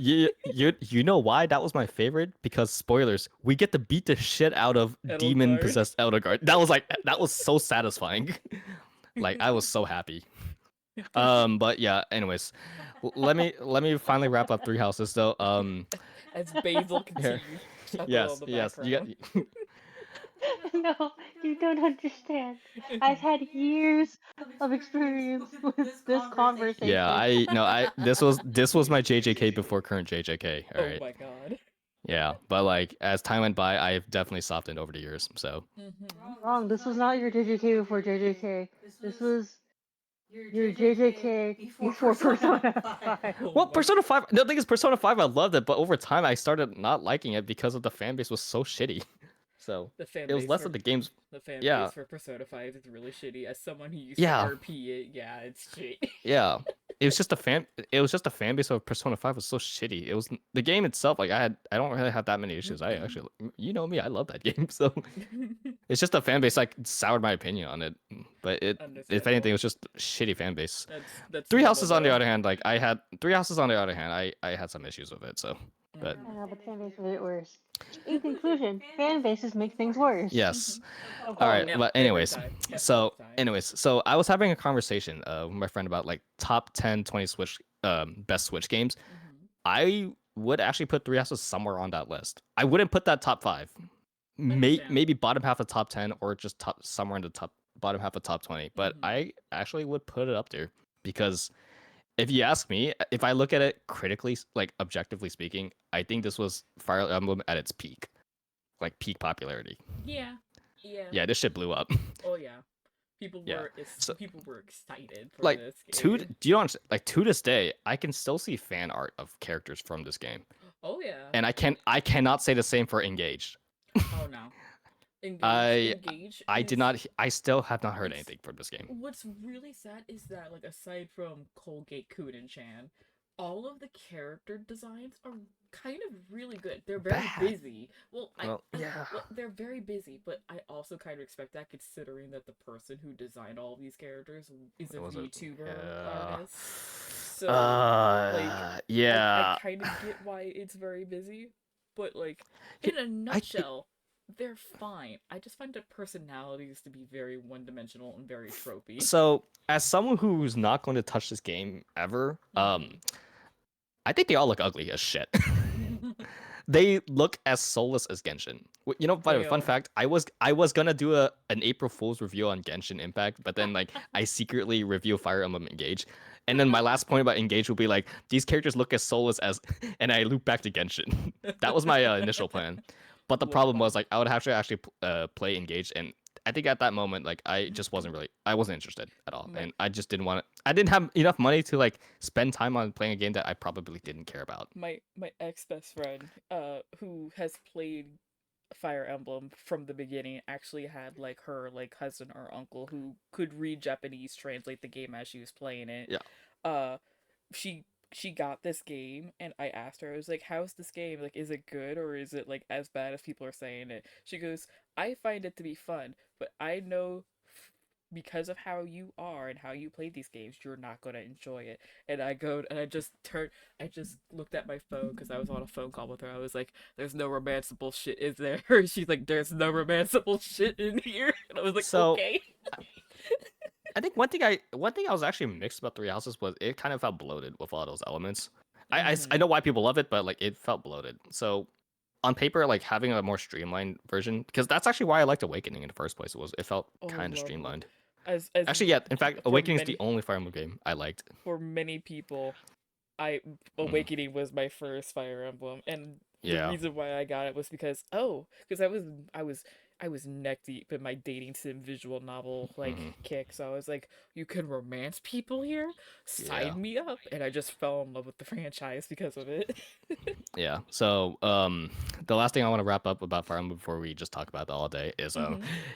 you know why that was my favorite? Because spoilers, we get to beat the shit out of demon possessed Edelgard. That was so satisfying. Like I was so happy. But yeah, anyways, let me finally wrap up Three Houses though. As Basil continues. Yes, yes, you got. No, you don't understand. I've had years of experience with this conversation. Yeah, I this was my JJK before current JJK. All right. Oh my god. Yeah, but like as time went by, I've definitely softened over the years. So Wrong. This was not your JJK before JJK. This was your JJK before Persona 5. Oh well, my- Persona 5. The thing is, Persona 5, I loved it, but over time, I started not liking it because of the fan base was so shitty. So The fan it was base less for- of the game's. The fan Yeah. base for Persona 5 is really shitty. As someone who used Yeah. to RP it, yeah, it's shit. Yeah, it was just a fan. It was just a fan base of Persona 5 was so shitty. It was the game itself. Like I don't really have that many issues. I actually, you know me, I love that game. So it's just the fan base like soured my opinion on it. But if Understandable. anything, it was just a shitty fan base. That's Three normal, Houses on the though. other hand, like I had Three Houses on the other hand, I had some issues with it. So, but But fan base made it worse. In conclusion, fan bases make things worse. yes. Oh, All right, yeah, but every anyways, time. Yeah, so all the time. so I was having a conversation with my friend about like top 10, 20 Switch best Switch games. Mhm. I would actually put Three Houses somewhere on that list. I wouldn't put that top 5. Understand. Maybe bottom half of top 10 or just top somewhere in the bottom half of top 20. But Mhm. I actually would put it up there because if you ask me, if I look at it critically, like objectively speaking, I think this was Fire Emblem at its peak, like peak popularity. Yeah. Yeah. Yeah, this shit blew up. Oh yeah. People Yeah. were So- people were excited for Like this to game. do you know like to this day, I can still see fan art of characters from this game, Oh yeah. and I cannot say the same for Engaged. Oh no. Engage I is- did not. I still have not heard It's- anything from this game. What's really sad is that, like, aside from Colgate Chan, all of the character designs are kind of really good. They're very Bad. busy. Well, Yeah. they're very busy, but I also kind of expect that considering that the person who designed all these characters is a Was it- VTuber yeah. artist. So, yeah. I kind of get why it's very busy, but like in a nutshell, they're fine. I just find their personalities to be very one-dimensional and very tropey. So, as someone who's not going to touch this game ever, I think they all look ugly as shit. They look as soulless as Genshin. You know, by the way, fun Damn. fact, I was gonna do an April Fool's review on Genshin Impact, but then like I secretly review Fire Emblem Engage. And then my last point about Engage will be like, these characters look as soulless as, and I loop back to Genshin. That was my initial plan. But the problem was like I would have to actually play Engage, and I think at that moment like I just wasn't interested at all, and I just didn't want to. I didn't have enough money to like spend time on playing a game that I probably didn't care about. My ex best friend, who has played Fire Emblem from the beginning actually had like her like cousin or uncle who could read Japanese, translate the game as she was playing it. Yeah. Uh, she she got this game and I asked her, I was like, how's this game? Like, is it good or is it like as bad as people are saying it? She goes, I find it to be fun, but I know because of how you are and how you play these games, you're not going to enjoy it. And I go and I just looked at my phone because I was on a phone call with her. I was like, there's no romanceable shit, is there? She's like, there's no romanceable shit in here. And I was like, So- okay. I think one thing I was actually mixed about Three Houses was it kind of felt bloated with all those elements. I know why people love it, but like it felt bloated. So on paper, like having a more streamlined version, because that's actually why I liked Awakening in the first place. It felt Oh, kind of lovely. streamlined. As Actually, yeah. In fact, for Awakening is many- the only Fire Emblem game I liked. for many people, Awakening was my first Fire Emblem, and the Yeah. reason why I got it was because I was neck deep in my dating sim visual novel like kick, so I was like, you can romance people here, sign Yeah. me up, and I just fell in love with the franchise because of it. Yeah. So, the last thing I want to wrap up about Fire Emblem before we just talk about it all day is,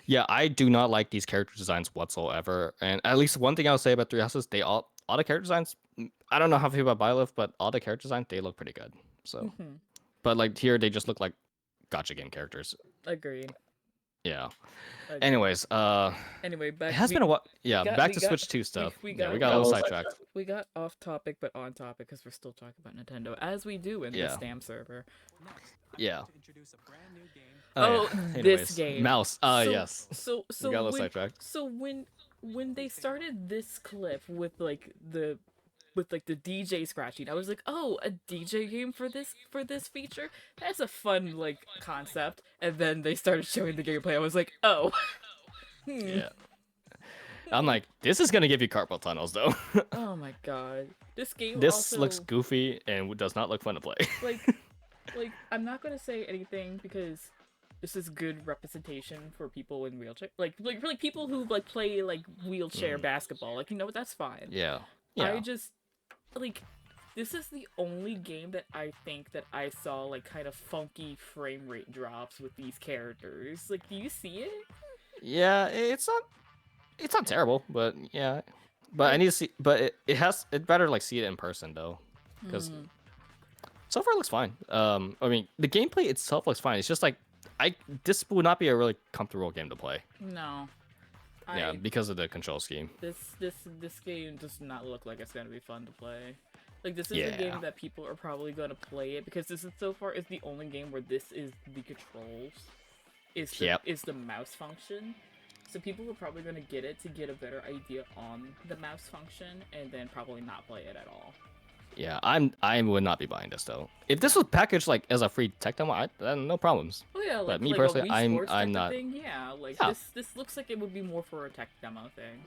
yeah, I do not like these character designs whatsoever. And at least one thing I'll say about Three Houses, all the character designs. I don't know how I feel about Byleth, but all the character designs they look pretty good. So, but like here they just look like gotcha game characters. Agreed. Yeah. Agreed. Anyways, Anyway, back it has been a while. Yeah, got- back we to got- Switch 2 stuff. we Yeah, we got- got a little sidetracked. we got off topic but on topic because we're still talking about Nintendo as we do in Yeah. this damn server. Yeah. To introduce a brand new game. Oh, yeah. this Anyways, game. Mouse. So- Yes. So We got a little when, sidetracked. so when they started this clip with like the DJ scratching, I was like, oh, a DJ game for this feature? That's a fun like concept. And then they started showing the gameplay. I was like, oh. Yeah. I'm like, this is gonna give you carpal tunnels though. Oh my god. This game This also, looks goofy and does not look fun to play. like I'm not gonna say anything because this is good representation for people in wheelchair, like people who like play like wheelchair basketball. Like, you know what? That's fine. Yeah. I just like this is the only game that I think that I saw like kind of funky frame rate drops with these characters. Like, do you see it? Yeah, it's not terrible, but yeah. But I need to see. But it better like see it in person though, because so far it looks fine. I mean the gameplay itself looks fine. It's just like this would not be a really comfortable game to play. No. Yeah, because of the control scheme. This game does not look like it's gonna be fun to play. Like, this is a Yeah. game that people are probably gonna play it because this is so far is the only game where this is the controls, is the mouse function. So people are probably gonna get it to get a better idea on the mouse function, and then probably not play it at all. Yeah, I would not be buying this though. If this was packaged like as a free tech demo, then no problems. Oh yeah, like, But me like personally, a Wii Sports I'm type of not. thing. Yeah, like Yeah. this looks like it would be more for a tech demo thing.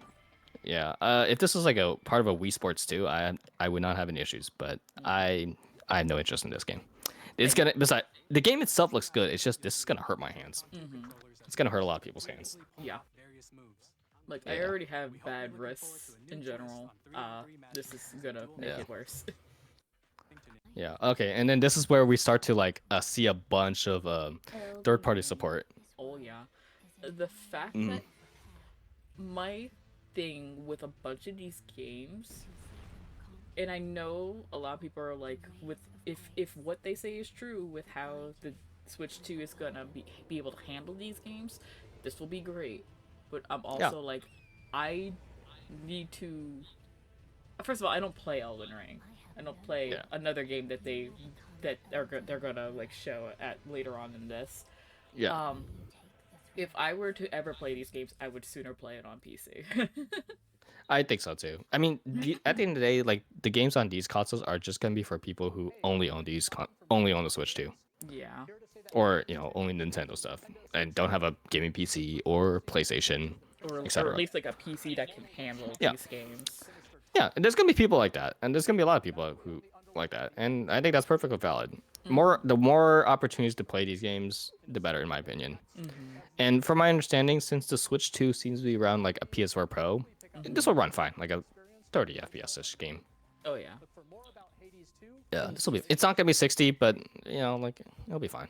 Yeah, if this was like a part of a Wii Sports too, I would not have any issues. But I have no interest in this game. It's gonna besides the game itself looks good. It's just this is gonna hurt my hands. It's gonna hurt a lot of people's hands. Yeah. Various moves. Like, I Yeah. already have bad wrists in general. This is gonna make Yeah. it worse. Yeah. Okay, and then this is where we start to like see a bunch of third-party support. Oh yeah. The fact that my thing with a bunch of these games, and I know a lot of people are like, with if what they say is true with how the Switch 2 is gonna be able to handle these games, this will be great. But I'm also like, I need to. First of all, I don't play Elden Ring. I don't play another game that they're gonna like show at later on in this. Yeah. If I were to ever play these games, I would sooner play it on PC. I think so too. I mean, at the end of the day, like the games on these consoles are just gonna be for people who only own only own the Switch 2. Yeah. Or only Nintendo stuff and don't have a gaming PC or PlayStation, Or etc. at least like a PC that can handle Yeah. these games. Yeah, and there's gonna be people like that, and there's gonna be a lot of people who like that, and I think that's perfectly valid. The more opportunities to play these games, the better, in my opinion. And from my understanding, since the Switch 2 seems to be around like a PS4 Pro, this will run fine, like a 30 FPS-ish game. Oh yeah. Yeah, this will be. It's not gonna be 60, but like it'll be fine.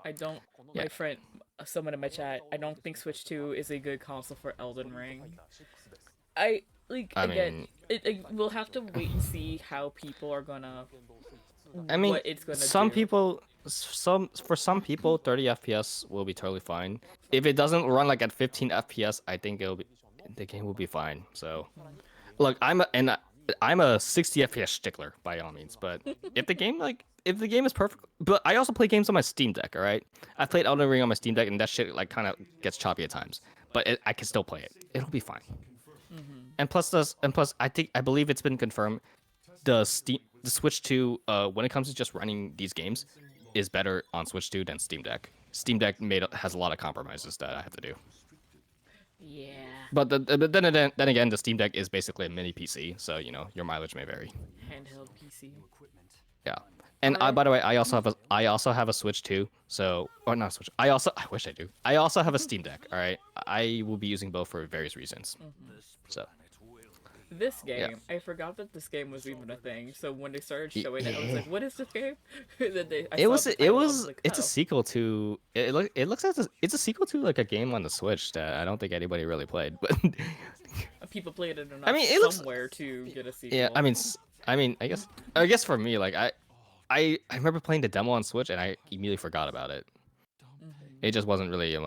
I don't. Yeah. My friend, someone in my chat, I don't think Switch 2 is a good console for Elden Ring. I like I again. mean, We'll have to wait and see how people are gonna. I mean, What it's gonna some do. people, for some people, 30 FPS will be totally fine. If it doesn't run like at 15 FPS, I think the game will be fine. So, look, I'm a 60 FPS stickler by all means, but if the game is perfect, but I also play games on my Steam Deck. All right, I played Elden Ring on my Steam Deck, and that shit like kind of gets choppy at times, but I can still play it. It'll be fine. And plus, I believe it's been confirmed the Switch 2, when it comes to just running these games, is better on Switch 2 than Steam Deck. Steam Deck has a lot of compromises that I have to do. Yeah. But then again, the Steam Deck is basically a mini PC, so you know your mileage may vary. Handheld PC. Yeah. And by the way, I also have a Switch too. So, or not a Switch. I wish I do. I also have a Steam Deck. All right. I will be using both for various reasons. So. This game, Yeah. I forgot that this game was even a thing. So when they started showing it, I was like, "What is this game?" Then It's a sequel to it looks as it's a sequel to like a game on the Switch that I don't think anybody really played, but people played it enough I mean, it looks somewhere to get a sequel. yeah. I mean, I guess for me, like I remember playing the demo on Switch and I immediately forgot about it. It just wasn't really.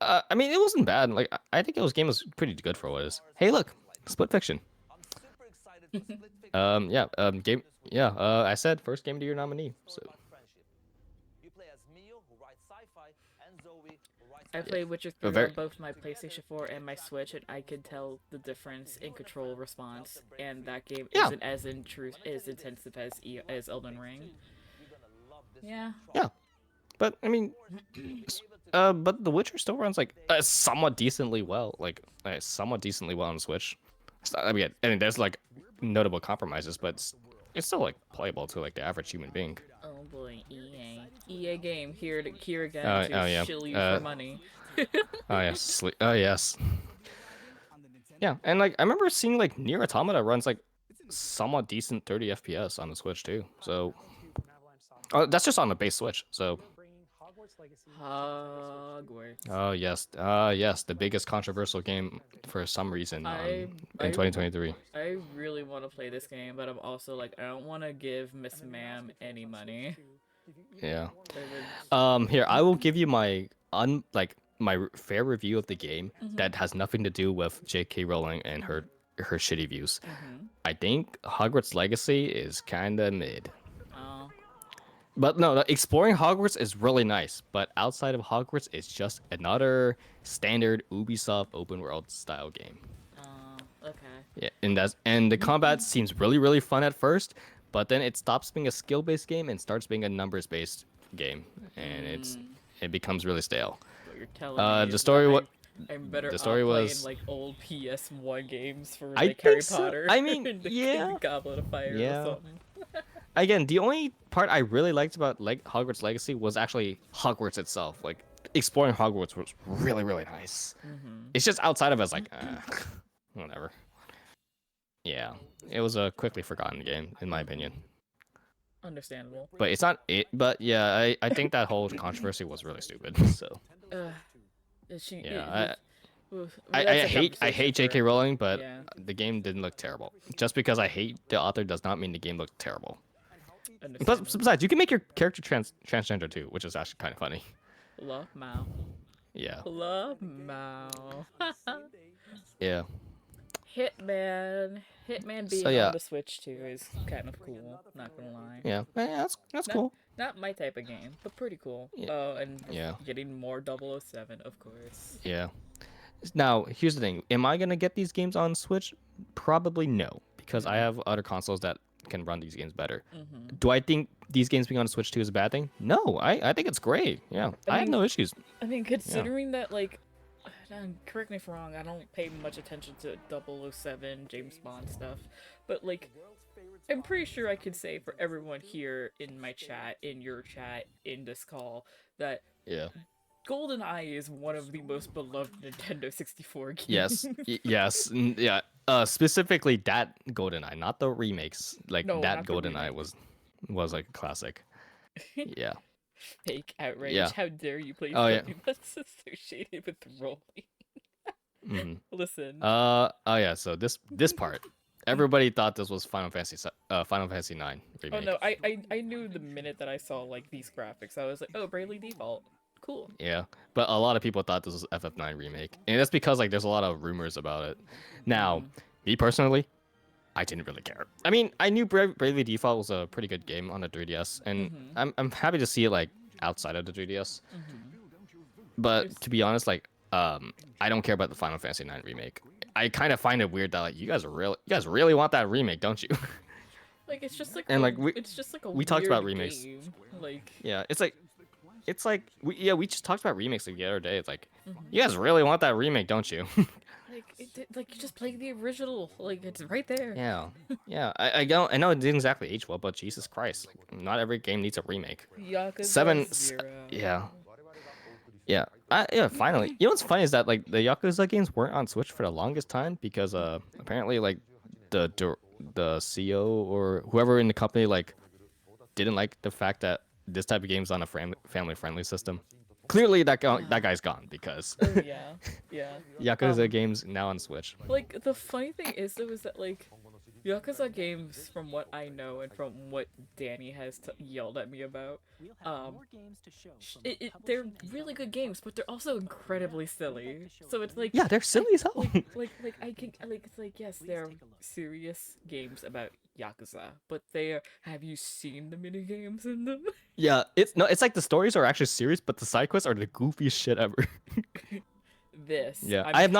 I mean, it wasn't bad. Like I think game was pretty good for what it is. Hey, look, Split Fiction. Yeah. Game. Yeah. I said first game of the year nominee. So. I played Witcher 3 on both my PlayStation 4 and my Switch, and I could tell the difference in control response. And that game isn't as intensive as Elden Ring. Yeah. Yeah. But I mean, but The Witcher still runs like somewhat decently well, somewhat decently well on Switch. I mean, there's like notable compromises, but it's still like playable to like the average human being. Oh boy, EA game here again yeah. shill you for money. Oh yes, oh yes. Yeah, and like I remember seeing like Nier Automata runs like somewhat decent 30 FPS on the Switch too. So, that's just on the base Switch. So. Hogwarts. Oh yes, yes, the biggest controversial game for some reason in 2023. I really want to play this game, but I'm also like I don't want to give Miss Ma'am any money. Yeah. Here I will give you my fair review of the game that has nothing to do with J.K. Rowling and her shitty views. I think Hogwarts Legacy is kind of mid. But no, exploring Hogwarts is really nice. But outside of Hogwarts, it's just another standard Ubisoft open world style game. Okay. Yeah, and the combat seems really fun at first, but then it stops being a skill based game and starts being a numbers based game, and it becomes really stale. What you're telling me the story I'm better the story playing was like old PS1 games for I like Harry think so. Potter. I mean, and the yeah. Goblet of Fire Yeah. or something. Again, the only part I really liked about Hogwarts Legacy was actually Hogwarts itself. Like exploring Hogwarts was really nice. It's just outside of it, it's like whatever. Yeah, it was a quickly forgotten game in my opinion. Understandable. But it's not it. But yeah, I think that whole controversy was really stupid. So. Yeah, I hate J.K. Rowling, but the game didn't look terrible. Just because I hate the author does not mean the game looked terrible. But besides, you can make your character transgender too, which is actually kind of funny. Love Mao. Yeah. Love Mao. Yeah. Hitman being on the Switch too is kind of cool. Not gonna lie. Yeah, that's cool. Not my type of game, but pretty cool. Yeah. Oh, and getting more 007, of course. Yeah. Now, here's the thing. Am I going to get these games on Switch? Probably no, because I have other consoles that can run these games better. Do I think these games being on Switch 2 is a bad thing? No, I think it's great. Yeah, I have no issues. I mean, considering that, like, correct me if I'm wrong, I don't pay much attention to 007, James Bond stuff, but, like, I'm pretty sure I could say for everyone here in my chat, in your chat, in this call, that GoldenEye is one of the most beloved Nintendo 64 games. Yes, yeah. Specifically that GoldenEye, not the remakes. Like No, that not the GoldenEye remake. was like a classic. Yeah. Fake outrage. Yeah. How dare you play Oh, yeah. something that's associated with rolling? hmm Listen. Oh yeah. So this part, everybody thought this was Final Fantasy 9 Oh remake. no, I knew the minute that I saw like these graphics, I was like, oh, Bravely Default. Cool. Yeah, but a lot of people thought this was FF9 remake, and that's because like there's a lot of rumors about it. Now, me personally, I didn't really care. I mean, I knew Bravely Default was a pretty good game on the 3DS, and I'm happy to see it like outside of the 3DS. But to be honest, like I don't care about the Final Fantasy 9 remake. I kind of find it weird that like you guys really want that remake, don't you? Like it's just like And, like, it's just like a we talked about weird remakes. game. Like Yeah, it's like we just talked about remakes like the other day. It's like you guys really want that remake, don't you? like you just play the original. Like it's right there. Yeah. I know it didn't exactly age well, but Jesus Christ, like, not every game needs a remake. Yakuza 0. Yeah. Yeah, finally. You know what's funny is that like the Yakuza games weren't on Switch for the longest time because apparently like the CEO or whoever in the company like didn't like the fact that this type of game's on a family friendly system. Clearly that guy's gone because Oh yeah, yeah. Yakuza games now on Switch. Like the funny thing is though is that like Yakuza games, from what I know and from what Danny has yelled at me about, they're really good games, but they're also incredibly silly. So it's like Yeah, they're silly as hell. like I can like it's like yes, they're serious games about Yakuza, but have you seen the mini games in them? Yeah, it's like the stories are actually serious, but the side quests are the goofiest shit ever. Yeah, I have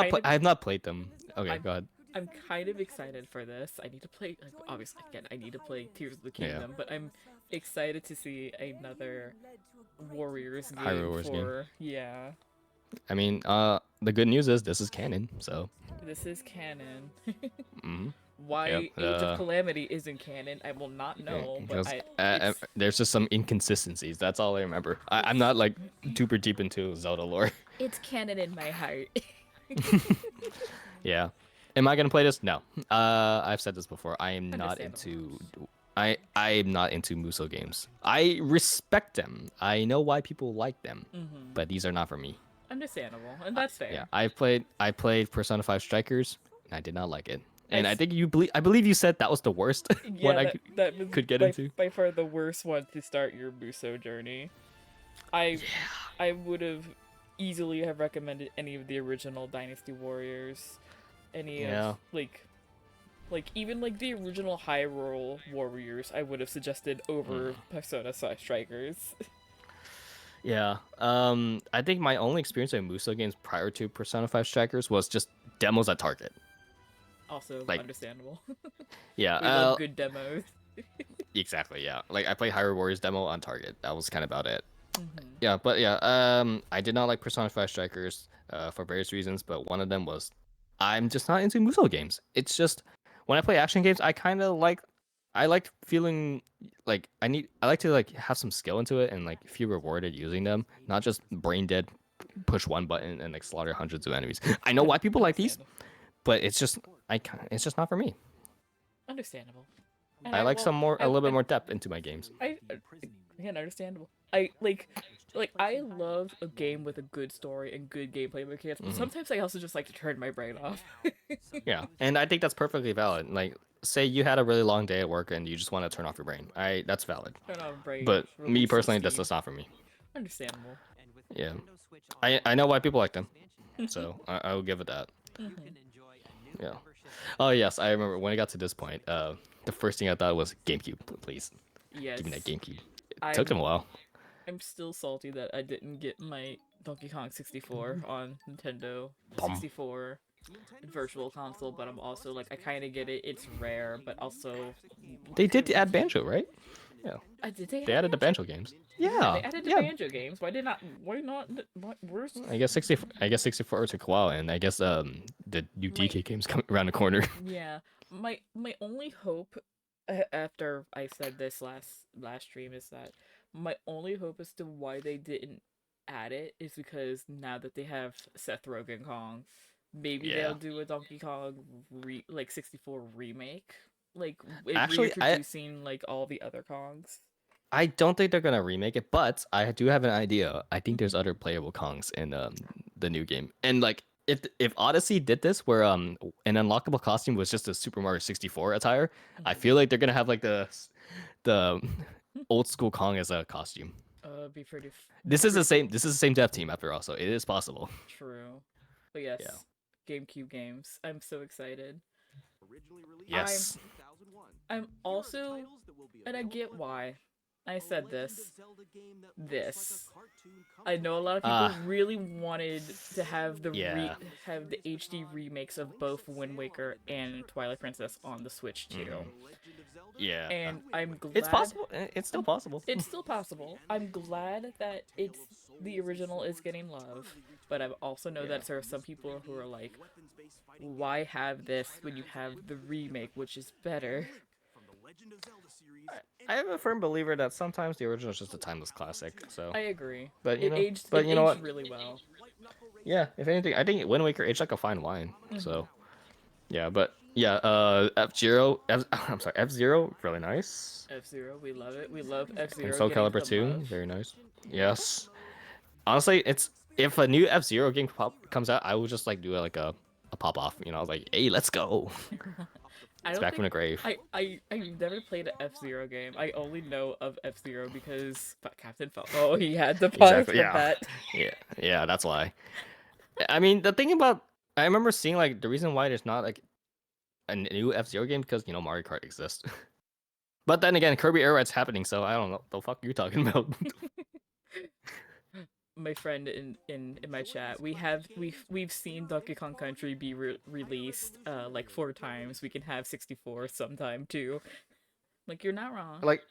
not played them. Okay, go ahead. I'm kind of excited for this. I need to play, like, obviously, again, I need to play Tears of the Kingdom, but I'm excited to see another Warriors game Hyrule Warriors for, game. yeah. I mean, the good news is this is canon, so. This is canon. Mhm. Why Yep, Age of Calamity isn't canon, I will not know, but there's just some inconsistencies. That's all I remember. I'm not like super deep into Zelda lore. it's canon in my heart. Yeah. Am I gonna play this? No. I've said this before. I am not into. I am not into Muso games. I respect them. I know why people like them, but these are not for me. Understandable, and that's fair. Yeah, I played Persona 5 Strikers, and I did not like it. And I think I believe you said that was the worst one I could get into. By far the worst one to start your Muso journey. I would have easily have recommended any of the original Dynasty Warriors, any of like even like the original Hyrule Warriors. I would have suggested over Persona 5 Strikers. Yeah. I think my only experience with Muso games prior to Persona 5 Strikers was just demos at Target. Also like, understandable. Yeah. We love good demos. Exactly. Yeah. Like I played Hyrule Warriors demo on Target. That was kind of about it. Yeah, but yeah. I did not like Persona 5 Strikers for various reasons, but one of them was I'm just not into Muso games. It's just when I play action games, I like feeling like I like to like have some skill into it and like feel rewarded using them, not just brain dead push one button and like slaughter hundreds of enemies. I know why people like these, but it's just not for me. Understandable. And I like a little bit more depth into my games. Again, understandable. I love a game with a good story and good gameplay mechanics, but sometimes I also just like to turn my brain off. Yeah, and I think that's perfectly valid. Like, say you had a really long day at work and you just want to turn off your brain. That's valid. Turn off brain. But me personally, that's just not for me. Understandable. Yeah, I know why people like them, so I will give it that. Yeah. Oh yes, I remember when it got to this point. The first thing I thought was GameCube, please. Yes. Give me that GameCube. It took them a while. I'm still salty that I didn't get my Donkey Kong 64 on Nintendo 64 Virtual Console, but I'm also like, I kind of get it. It's rare, but also they did add Banjo, right? Yeah. They added the Banjo games. Yeah. They added the Banjo games. Why not? Where's? I guess 64 took a while, and I guess the new DK games come around the corner. Yeah. My only hope after I said this last stream is that my only hope as to why they didn't add it is because now that they have Seth Rogen Kong, maybe they'll do a Donkey Kong 64 remake, like reintroducing like all the other Kongs. I don't think they're gonna remake it, but I do have an idea. I think there's other playable Kongs in the new game, and like if Odyssey did this, where an unlockable costume was just a Super Mario 64 attire, I feel like they're gonna have like the old school Kong as a costume. Be pretty. This is the same. This is the same dev team after all, so it is possible. True. But yes, Yeah. GameCube games. I'm so excited. Yes. I'm also, and I get why. I said this. I know a lot of people really wanted to have the Yeah. have the HD remakes of both Wind Waker and Twilight Princess on the Switch too. Yeah. And I'm glad It's possible. It's still possible. It's still possible. I'm glad that the original is getting love, but I also know that there are some people who are like, why have this when you have the remake, which is better? I am a firm believer that sometimes the original is just a timeless classic. So I agree. But you know, aged, but it you know aged what? really well. Yeah, if anything, I think Wind Waker aged like a fine wine. So, yeah, but yeah, F-Zero, I'm sorry, F-Zero, really nice. F-Zero, we love it. We love F-Zero. And Soul Calibur 2, very nice. Yes. Honestly, it's if a new F-Zero game comes out, I would just like do like a pop off. You know, like, hey, let's go. It's back from the grave. I've never played an F-Zero game. I only know of F-Zero because Captain Falcon. Oh, he had the puns Exactly, yeah. that. Yeah, that's why. I mean, the thing about I remember seeing like the reason why there's not like a new F-Zero game because you know Mario Kart exists. But then again, Kirby Air Raid's happening, so I don't know the fuck you talking about. My friend in my chat, we've seen Donkey Kong Country be released like 4 times. We can have 64 sometime too. Like, you're not wrong. Like,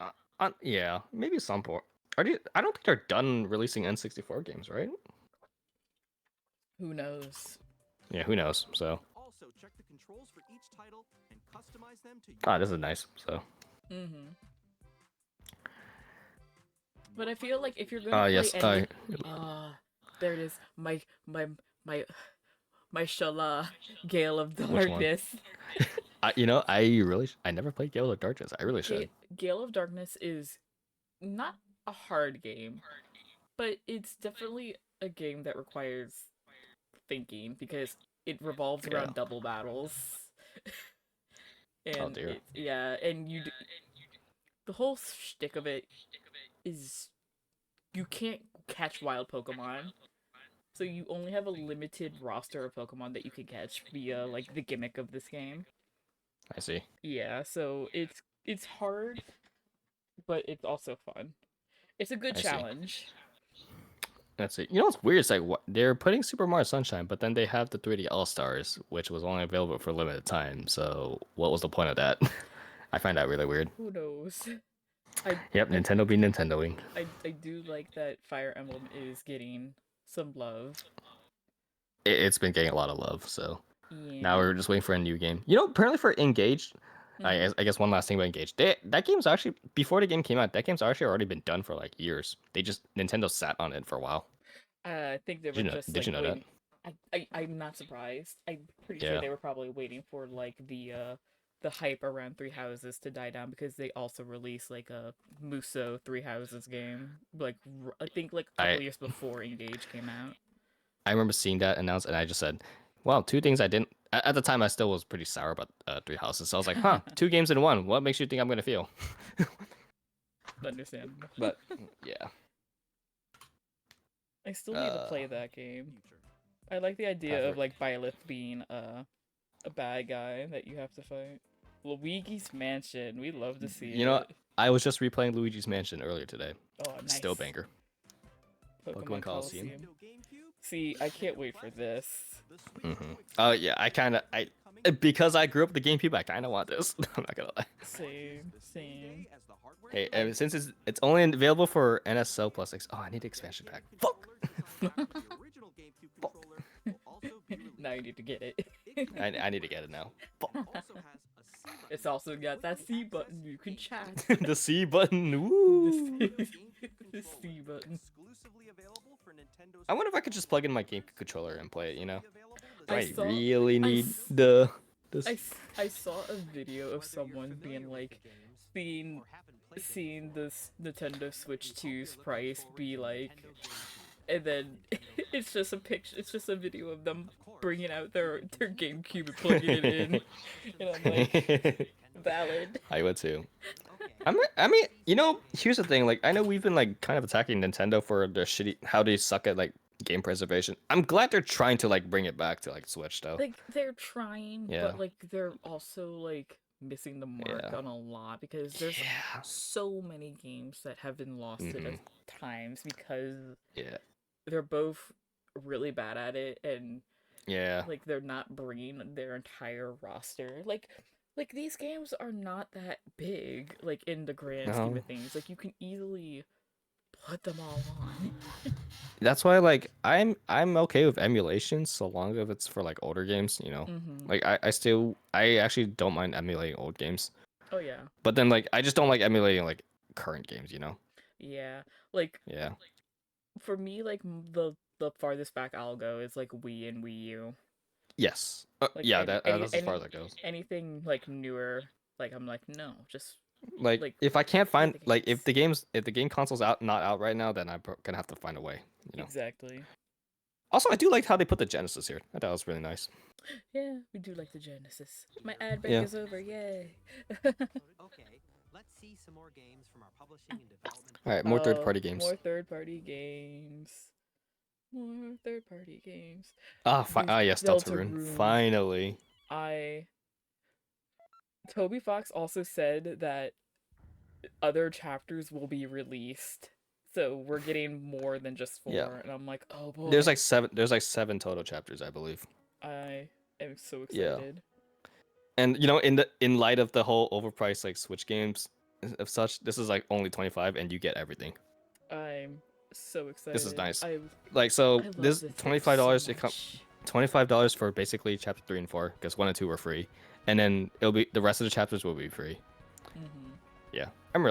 yeah, maybe some port. I don't think they're done releasing N64 games, right? Who knows? Yeah, who knows? So. Also, check the controls for each title and customize them to Ah, this is nice. So. But I feel like if you're gonna play yes. any... there it is. My Shala, Gale of Darkness. You know, I never played Gale of Darkness. I really should. Gale of Darkness is not a hard game, but it's definitely a game that requires thinking because it revolves around double battles. And and the whole shtick of it is you can't catch wild Pokemon. So you only have a limited roster of Pokemon that you can catch via like the gimmick of this game. I see. Yeah, so it's hard, but it's also fun. It's a good challenge. That's it. You know what's weird? It's like they're putting Super Mario Sunshine, but then they have the 3D All Stars, which was only available for a limited time. So what was the point of that? I find that really weird. Who knows? Nintendo be Nintendoing. I do like that Fire Emblem is getting some love. It's been getting a lot of love, so now we're just waiting for a new game. You know, apparently for Engaged, I guess one last thing about Engaged. That game's actually, before the game came out, that game's actually already been done for like years. Nintendo sat on it for a while. I think they were just Did you know waiting. I'm not surprised. I'm pretty sure they were probably waiting for like the hype around Three Houses to die down because they also released like a Muso Three Houses game, like I think like a couple years before Engage came out. I remember seeing that announced, and I just said, "Wow, 2 things I didn't." At the time, I still was pretty sour about Three Houses, so I was like, "Huh, 2 games in one. What makes you think I'm gonna feel?" Understandable. But yeah, I still need to play that game. I like the idea of like Byleth being a bad guy that you have to fight. Luigi's Mansion, we love to see it. You know, I was just replaying Luigi's Mansion earlier today. Oh, nice. Still banger. Pokemon Coliseum. See, I can't wait for this. Oh yeah, because I grew up with the GameCube, I kind of want this. I'm not gonna lie. Same. Hey, and since it's only available for NSO Plus X. Oh, I need the expansion pack. Fuck. Now you need to get it. I need to get it now. It's also got that C button. You can chat. The C button. Ooh. The C button. I wonder if I could just plug in my game controller and play it. You know, I saw the. I saw a video of someone being like, seeing seeing this Nintendo Switch 2's price be like, and then it's just a picture, it's just a video of them bringing out their GameCube and plugging it in, and I'm like, valid. I would too. I mean, here's the thing. Like, I know we've been like kind of attacking Nintendo for their shitty, how they suck at like game preservation. I'm glad they're trying to like bring it back to like Switch though. Like they're trying, Yeah. but like they're also like missing the mark Yeah. on a lot because there's Yeah. so many games that have been lost at times because Yeah. they're both really bad at it and Yeah. like they're not bringing their entire roster. Like these games are not that big, like in the grand scheme No. of things. Like you can easily put them all on. That's why like I'm okay with emulation so long as it's for like older games, Mm-hmm. Like I actually don't mind emulating old games. Oh yeah. But then like I just don't like emulating like current games, Yeah. Like Yeah. for me, like the farthest back I'll go is like Wii and Wii U. Yes. Like Yeah, any- that's as far as that goes. Anything like newer, like I'm like no, just Like if I can't play find the like games. if the game console's not out right now, then I'm gonna have to find a way, Exactly. Also, I do like how they put the Genesis here. I thought it was really nice. Yeah, we do like the Genesis. My ad break Yeah. is over, yay. Okay, let's see some more games from our publishing and development. All right, more third-party games. More third-party games. More third-party games. Yes, Deltarune. Finally. Toby Fox also said that other chapters will be released. So we're getting more than just 4. Yeah. And I'm like, oh boy. There's like 7 total chapters, I believe. I am so Yeah. excited. And in light of the whole overpriced like Switch games of such, this is like only 25 and you get everything. I'm so excited. This is nice. I Like so love this game $25 so it comes much. $25 for basically chapter 3 and 4 because 1 and 2 were free. And then it'll be the rest of the chapters will be free. Mhm. Yeah. I'm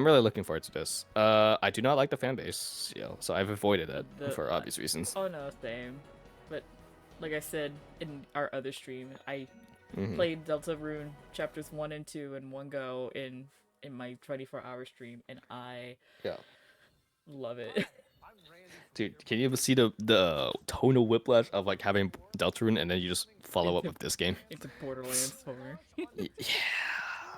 really looking forward to this. I do not like the fan base, so I've avoided it for obvious reasons. Oh no, same. But like I said in our other stream, I Mhm. played Deltarune chapters 1 and 2 in one go in my 24-hour stream, and I love it. Dude, can you ever see the tonal whiplash of like having Deltarune and then you just follow up with this game? It's a Borderlands 4.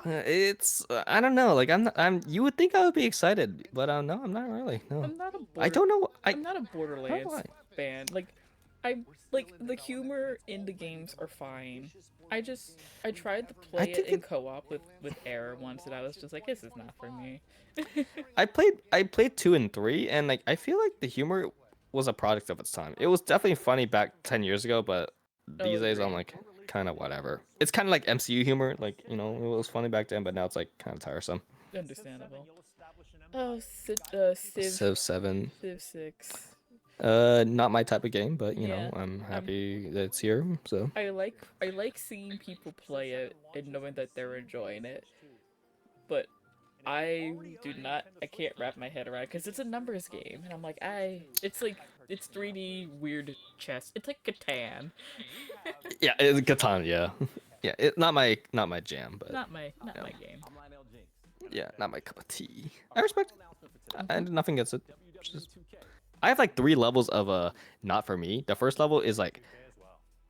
Yeah, it's I don't know. Like I'm. You would think I would be excited, but no, I'm not really. No, I'm not a I don't know. I'm not a Borderlands I? fan. Like the humor in the games are fine. I tried to play it think in co-op with Error once, and I was just like, this is not for me. I played 2 and 3, and like I feel like the humor was a product of its time. It was definitely funny back 10 years ago, but these days I'm like kind of whatever. It's kind of like MCU humor, like it was funny back then, but now it's like kind of tiresome. Understandable. Oh, Civ Civ 7. Civ 6. Not my type of game, but Yeah, I'm happy that it's here. So I like seeing people play it and knowing that they're enjoying it, but I can't wrap my head around because it's a numbers game, and I'm like, it's 3D weird chess. It's like Catan. yeah, it's Catan. Yeah, yeah. It's not my jam, but Not my game. yeah, not my cup of tea. I respect it. I did nothing against it. I have like 3 levels of not for me. The first level is like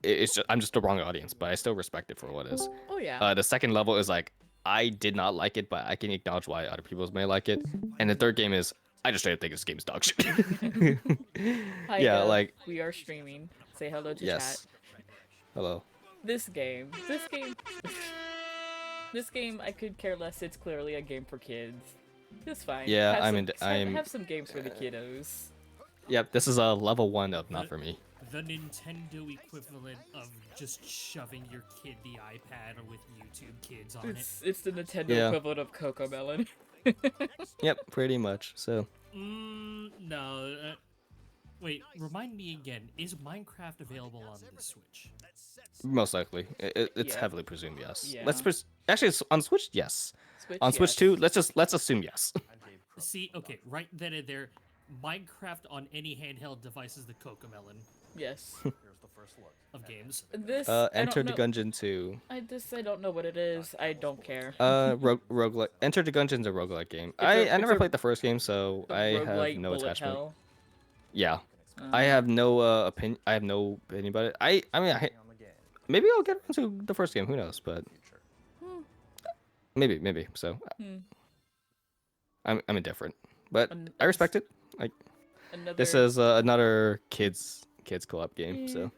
it's just, I'm just the wrong audience, but I still respect it for what it is. Oh yeah. The second level is like I did not like it, but I can acknowledge why other people may like it. And the third game is I just straight up think this game is dog shit. Hi, yeah, Doug. like we are streaming. Say hello to yes. chat. Hello. This game, I could care less. It's clearly a game for kids. It's fine. Yeah, Have some games for the kiddos. Yep, this is a level 1 of not for me. The Nintendo equivalent of just shoving your kid the iPad with YouTube Kids on it. It's the Nintendo Yeah. equivalent of Cocomelon. Yep, pretty much. So No. Wait, remind me again. Is Minecraft available on the Switch? most likely, it's Yeah. heavily presumed yes. Yeah. Actually it's on Switch, yes. Switch, On Switch yes. 2, let's assume yes. See, okay, right then and there, Minecraft on any handheld device is the Cocomelon. Yes. of games. This I Enter don't the know. Gungeon 2. I don't know what it is. I don't care. Roguelike. Enter the Gungeon's a roguelike game. It's a- I it's never a- played the first game, so A I have roguelite no bullet attachment. hell. Yeah, I have no opinion. I have no opinion about it. I mean, maybe I'll get into the first game. Who knows? But maybe. So Hmm. I'm indifferent, but An- I respect it. Like Another. this is another kids co-op game. Eh, So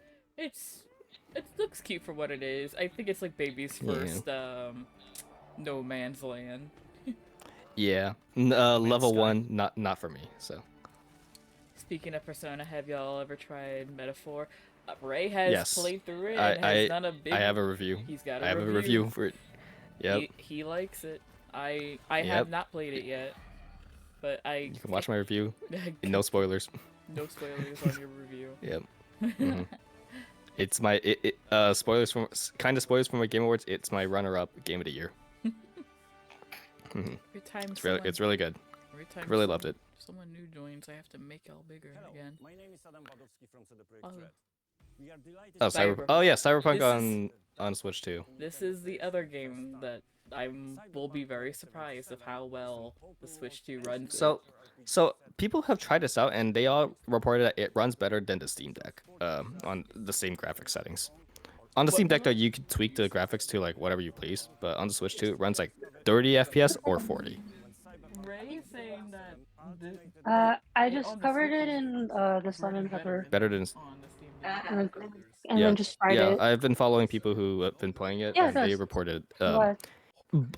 it looks cute for what it is. I think it's like baby's Yeah. first No Man's Land. yeah, Man's level Sky. 1, not for me. So Speaking of Persona, have y'all ever tried Metaphor? Ray has Yes. played through it I- and has done a big. I have a review. He's got a I have review. a review for it. Yep. He likes it. I Yep. have not played it yet, but I You can watch my review. No spoilers. no spoilers on your review. Yep. Mhm. It's my spoilers from spoilers from my Game Awards. It's my runner-up game of the year. Mhm. Every time It's really good. every time Really loved it. someone new joins, I have to make y'all bigger again. My name is Adam Badowski from CD Projekt Oh. Red. We are delighted Oh, Cyberpunk. Oh yeah, Cyberpunk This on Switch too. This is the other game that will be very surprised of how well the Switch 2 runs. it. So people have tried this out and they all reported that it runs better than the Steam Deck. On the same graphic settings. On the Steam Deck though, you can tweak the graphics to like whatever you please, but on the Switch 2, it runs like 30 FPS or 40. Ray is saying that I just covered it in the Sun and Pepper, Better than on the Steam Deck. and then just tried yeah. it. I've been following people who have been playing it, Yeah, and it they does. reported What?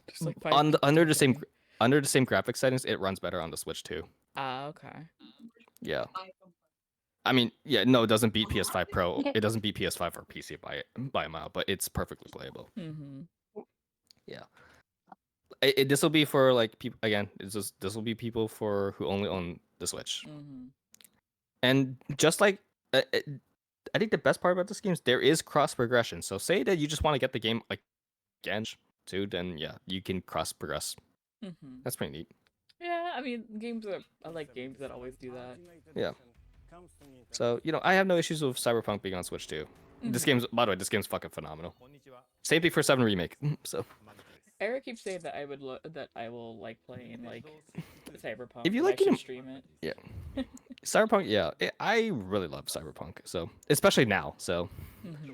Just like under the same graphic settings, it runs better on the Switch 2. Ah, okay. Yeah. I mean, yeah, no, it doesn't beat PS5 Pro. Okay. It doesn't beat PS5 or PC by a mile, but it's perfectly playable. Mm-hmm. This will be for like people again. This will be people who only own the Switch. Mm-hmm. And just like I think the best part about this game is there is cross progression. So say that you just want to get the game again too, then yeah, you can cross progress. Mm-hmm. That's pretty neat. Yeah, I mean, I like games that always do that. Yeah. So I have no issues with Cyberpunk being on Switch too. This game's, by the way, this game's fucking phenomenal. Same thing for 7 Remake. So Eric keeps saying that I will like playing like Cyberpunk. If you and I like should him- stream it. yeah, Cyberpunk. Yeah, I really love Cyberpunk. So especially now. So Mm-hmm.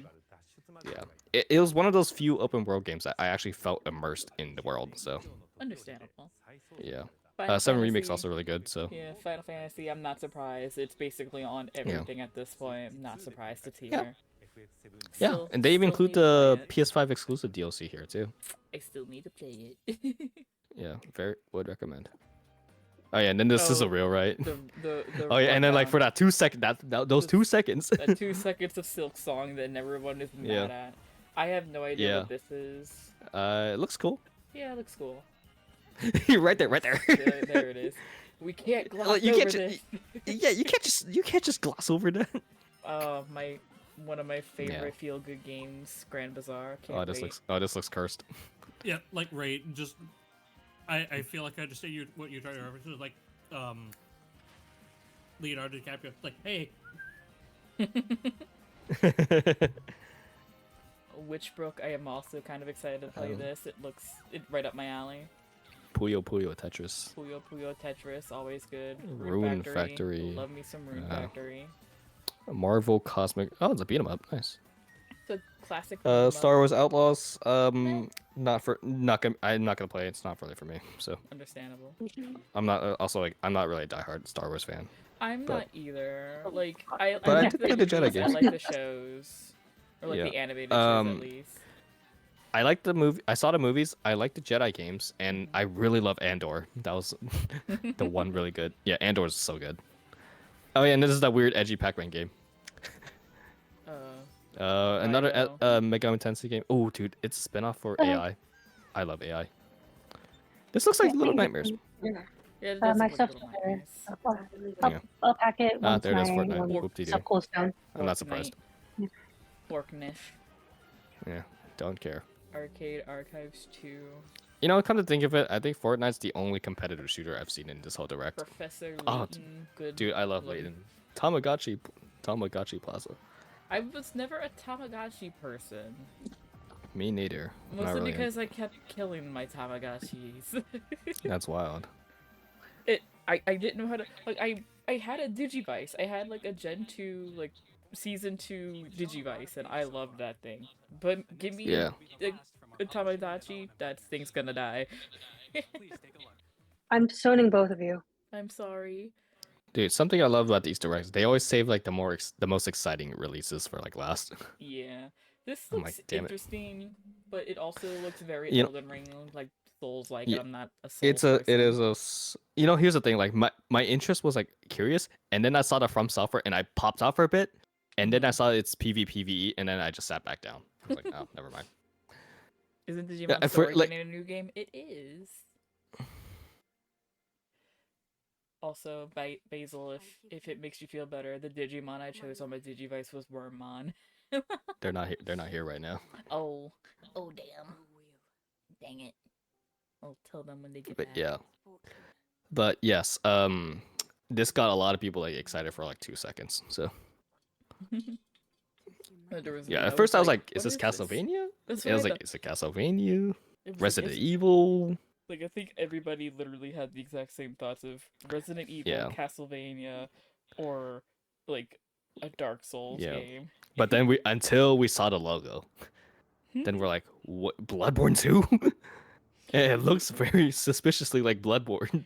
yeah, it was one of those few open world games that I actually felt immersed in the world. So Understandable. yeah, Final 7 Remake's Fantasy- also really good. So Yeah, Final Fantasy. I'm not surprised. It's basically on everything at this point. I'm not surprised it's here. yeah, Still- and they even still include need to the play PS5 exclusive DLC here too. I still need to play it. Yeah, would recommend. Oh yeah, and then this is a Oh, real, right? the Oh yeah, and then like for rundown, that 2 second, those 2 seconds. that 2 seconds of Silk Song that everyone is Yeah. mad at. I have no idea Yeah. what this is. It looks cool. Yeah, it looks cool. right there. There it is. We can't gloss Well, you over can't this. Yeah, you can't just gloss over that. One of my favorite feel-good games, Grand Bazaar. Can't Oh, this looks cursed. Yeah, like right. Just I feel like I understand what you're trying to reference. Like Leonardo DiCaprio. Like, hey, Witchbrook. I am also kind of excited to play Oh. this. It looks right up my alley. Puyo Tetris. Puyo Puyo Tetris, always good. Rune Factory. Love me some Rune Yeah. Factory. Marvel Cosmic. Oh, it's a beat 'em up. Nice. It's a classic. beat 'em up. Star Wars Outlaws. I'm not gonna play it. It's not really for me. So Understandable. I'm not I'm not really a diehard Star Wars fan. I'm But- not either. Like I But I like did play the Jedi movies, games. I like the shows, or like Yeah. the animated shows at Um, least. I like the movie. I saw the movies. I like the Jedi games, and I really love Andor. That was the one really good. Yeah, Andor is so good. Oh yeah, and this is that weird edgy Pac-Man game. Another know. Mega Intensity game. Oh, dude, it's a spinoff for Okay. AI. I love AI. This looks like Little Nightmares. Yeah, it my does look stuff's little there. nice. I'll pack it once there it is, my Fortnite. Whoop-de-doo. stuff cools down. I'm not surprised. Forknish. Yeah, don't care. Arcade Archives 2. Come to think of it, I think Fortnite's the only competitive shooter I've seen in this whole direct. Professor Layton. Oh, good. Dude, I love love- Layton. Tamagotchi. Tamagotchi Plaza. I was never a Tamagotchi person. Me neither. Not Mostly really. because I kept killing my Tamagotchis. That's wild. I didn't know how to like I had a Digivice. I had like a Gen 2 like season 2 Digivice and I loved that thing. But give me Yeah. a Tamagotchi, that thing's gonna die. Please take a look. I'm stoning both of you. I'm sorry. Dude, something I love about the Easter eggs, they always save like the most exciting releases for like last. Yeah. This I'm like, looks damn it. interesting, but it also looks very You know- Elden Ring, like Souls like. Yeah, I'm not a Souls It person. is you know, here's the thing, like my interest was like curious, and then I saw the From Software and I popped off for a bit, and then I saw it's PvPvE, and then I just sat back down. I was like, oh, never mind. Isn't Digimon Yeah, for, Story like- getting a new game? It is. Also, Basil, if it makes you feel better, the Digimon I chose on my Digivice was Wormmon. They're not here. They're not here right now. Oh damn. Dang it. I'll tell them when they get But back. yeah. But yes, this got a lot of people like excited for like 2 seconds. So There was yeah, me, at first I was like, "What is this Castlevania? That's It was what I like, is it Castlevania? It was Resident like, Evil? like I think everybody literally had the exact same thoughts of Resident Evil, Yeah. Castlevania, or like a Dark Souls Yeah. game. But then until we saw the logo, then we're like, what, Bloodborne 2? And it looks very suspiciously like Bloodborne.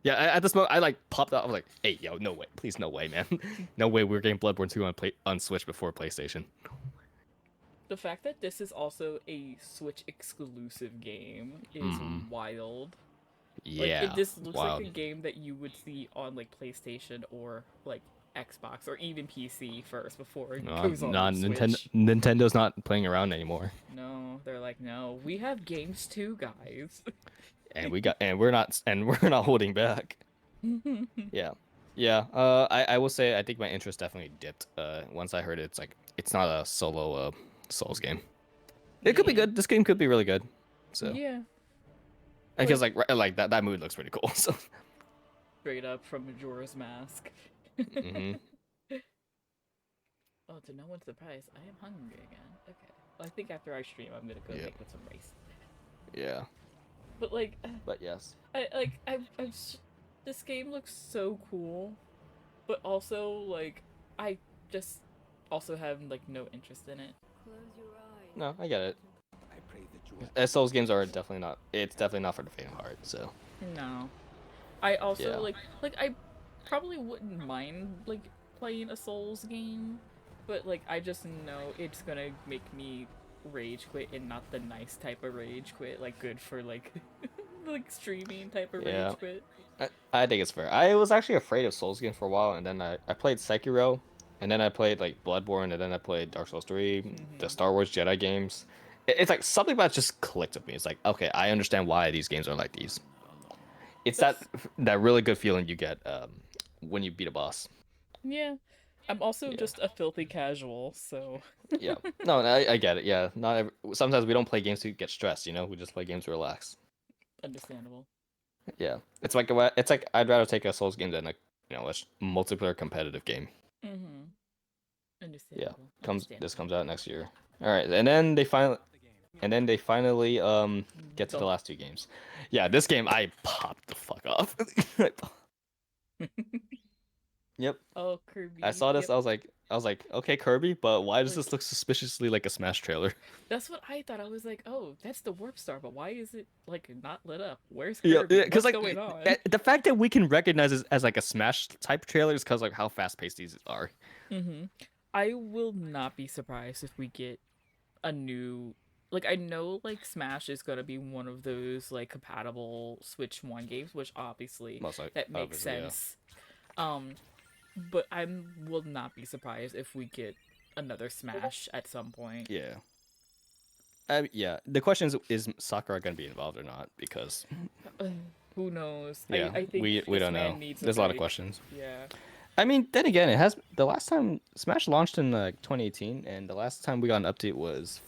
Yeah, at this moment I like popped out. I was like, hey, yo, no way, please, no way, man, no way, we're getting Bloodborne 2 on Switch before PlayStation. The fact that this is also a Switch exclusive game is wild. Yeah, This looks wild. like a game that you would see on like PlayStation or like Xbox or even PC first before it goes on Switch. Nintendo's not playing around anymore, No, they're like, no, we have games too, guys. and we're not holding back. Yeah. I will say I think my interest definitely dipped. Once I heard it's not a solo Souls game. It could be good. This game could be really good. So Yeah, because like that mood looks pretty cool. So. straight up from Majora's Mask. Mhm. Oh, to no one's surprise, I am hungry again. Okay. Well, I think after I stream, I'm gonna go make with some rice. Yeah. But like, But yes. this game looks so cool, but also like, I just also have like no interest in it. No, I get it. Souls games are definitely not. It's definitely not for the faint of heart. So. No. I also Yeah. like I probably wouldn't mind like playing a Souls game, but like I just know it's gonna make me rage quit and not the nice type of rage quit, like good for like like streaming type of Yeah. rage quit. I think it's fair. I was actually afraid of Souls games for a while, and then I played Sekiro, and then I played like Bloodborne, and then I played Dark Souls 3, the Star Wars Jedi games. It's like something about it just clicked with me. It's like, okay, I understand why these games are like these. It's that really good feeling you get when you beat a boss. Yeah. I'm also just a filthy casual, so Yeah. No, I get it. Yeah. Sometimes we don't play games to get stressed, you know? We just play games to relax. understandable. Yeah. It's like I'd rather take a Souls game than a multiplayer competitive game. Mm-hmm. Yeah. Understandable. This comes out next year. All right. And then they finally get to the last 2 games. Yeah, this game I popped the fuck off. Yep. Oh, Kirby. I saw this. Yep. I was like, okay, Kirby, but why does this look suspiciously like a Smash trailer? That's what I thought. I was like, oh, that's the Warp Star, but why is it like not lit up? Where's Kirby? Yeah, because What's like going on? the fact that we can recognize it as like a Smash type trailer is because like how fast paced these are. Mm-hmm. I will not be surprised if we get a new. Like, I know like Smash is gonna be one of those like compatible Switch 1 games, which obviously that makes sense. Yeah. But I will not be surprised if we get another Smash at some point. Yeah. Yeah. The question is Sakura gonna be involved or not? Because who knows? Yeah, I think we don't know. There's a lot of questions. Yeah. I mean, then again, the last time Smash launched in 2018, and the last time we got an update was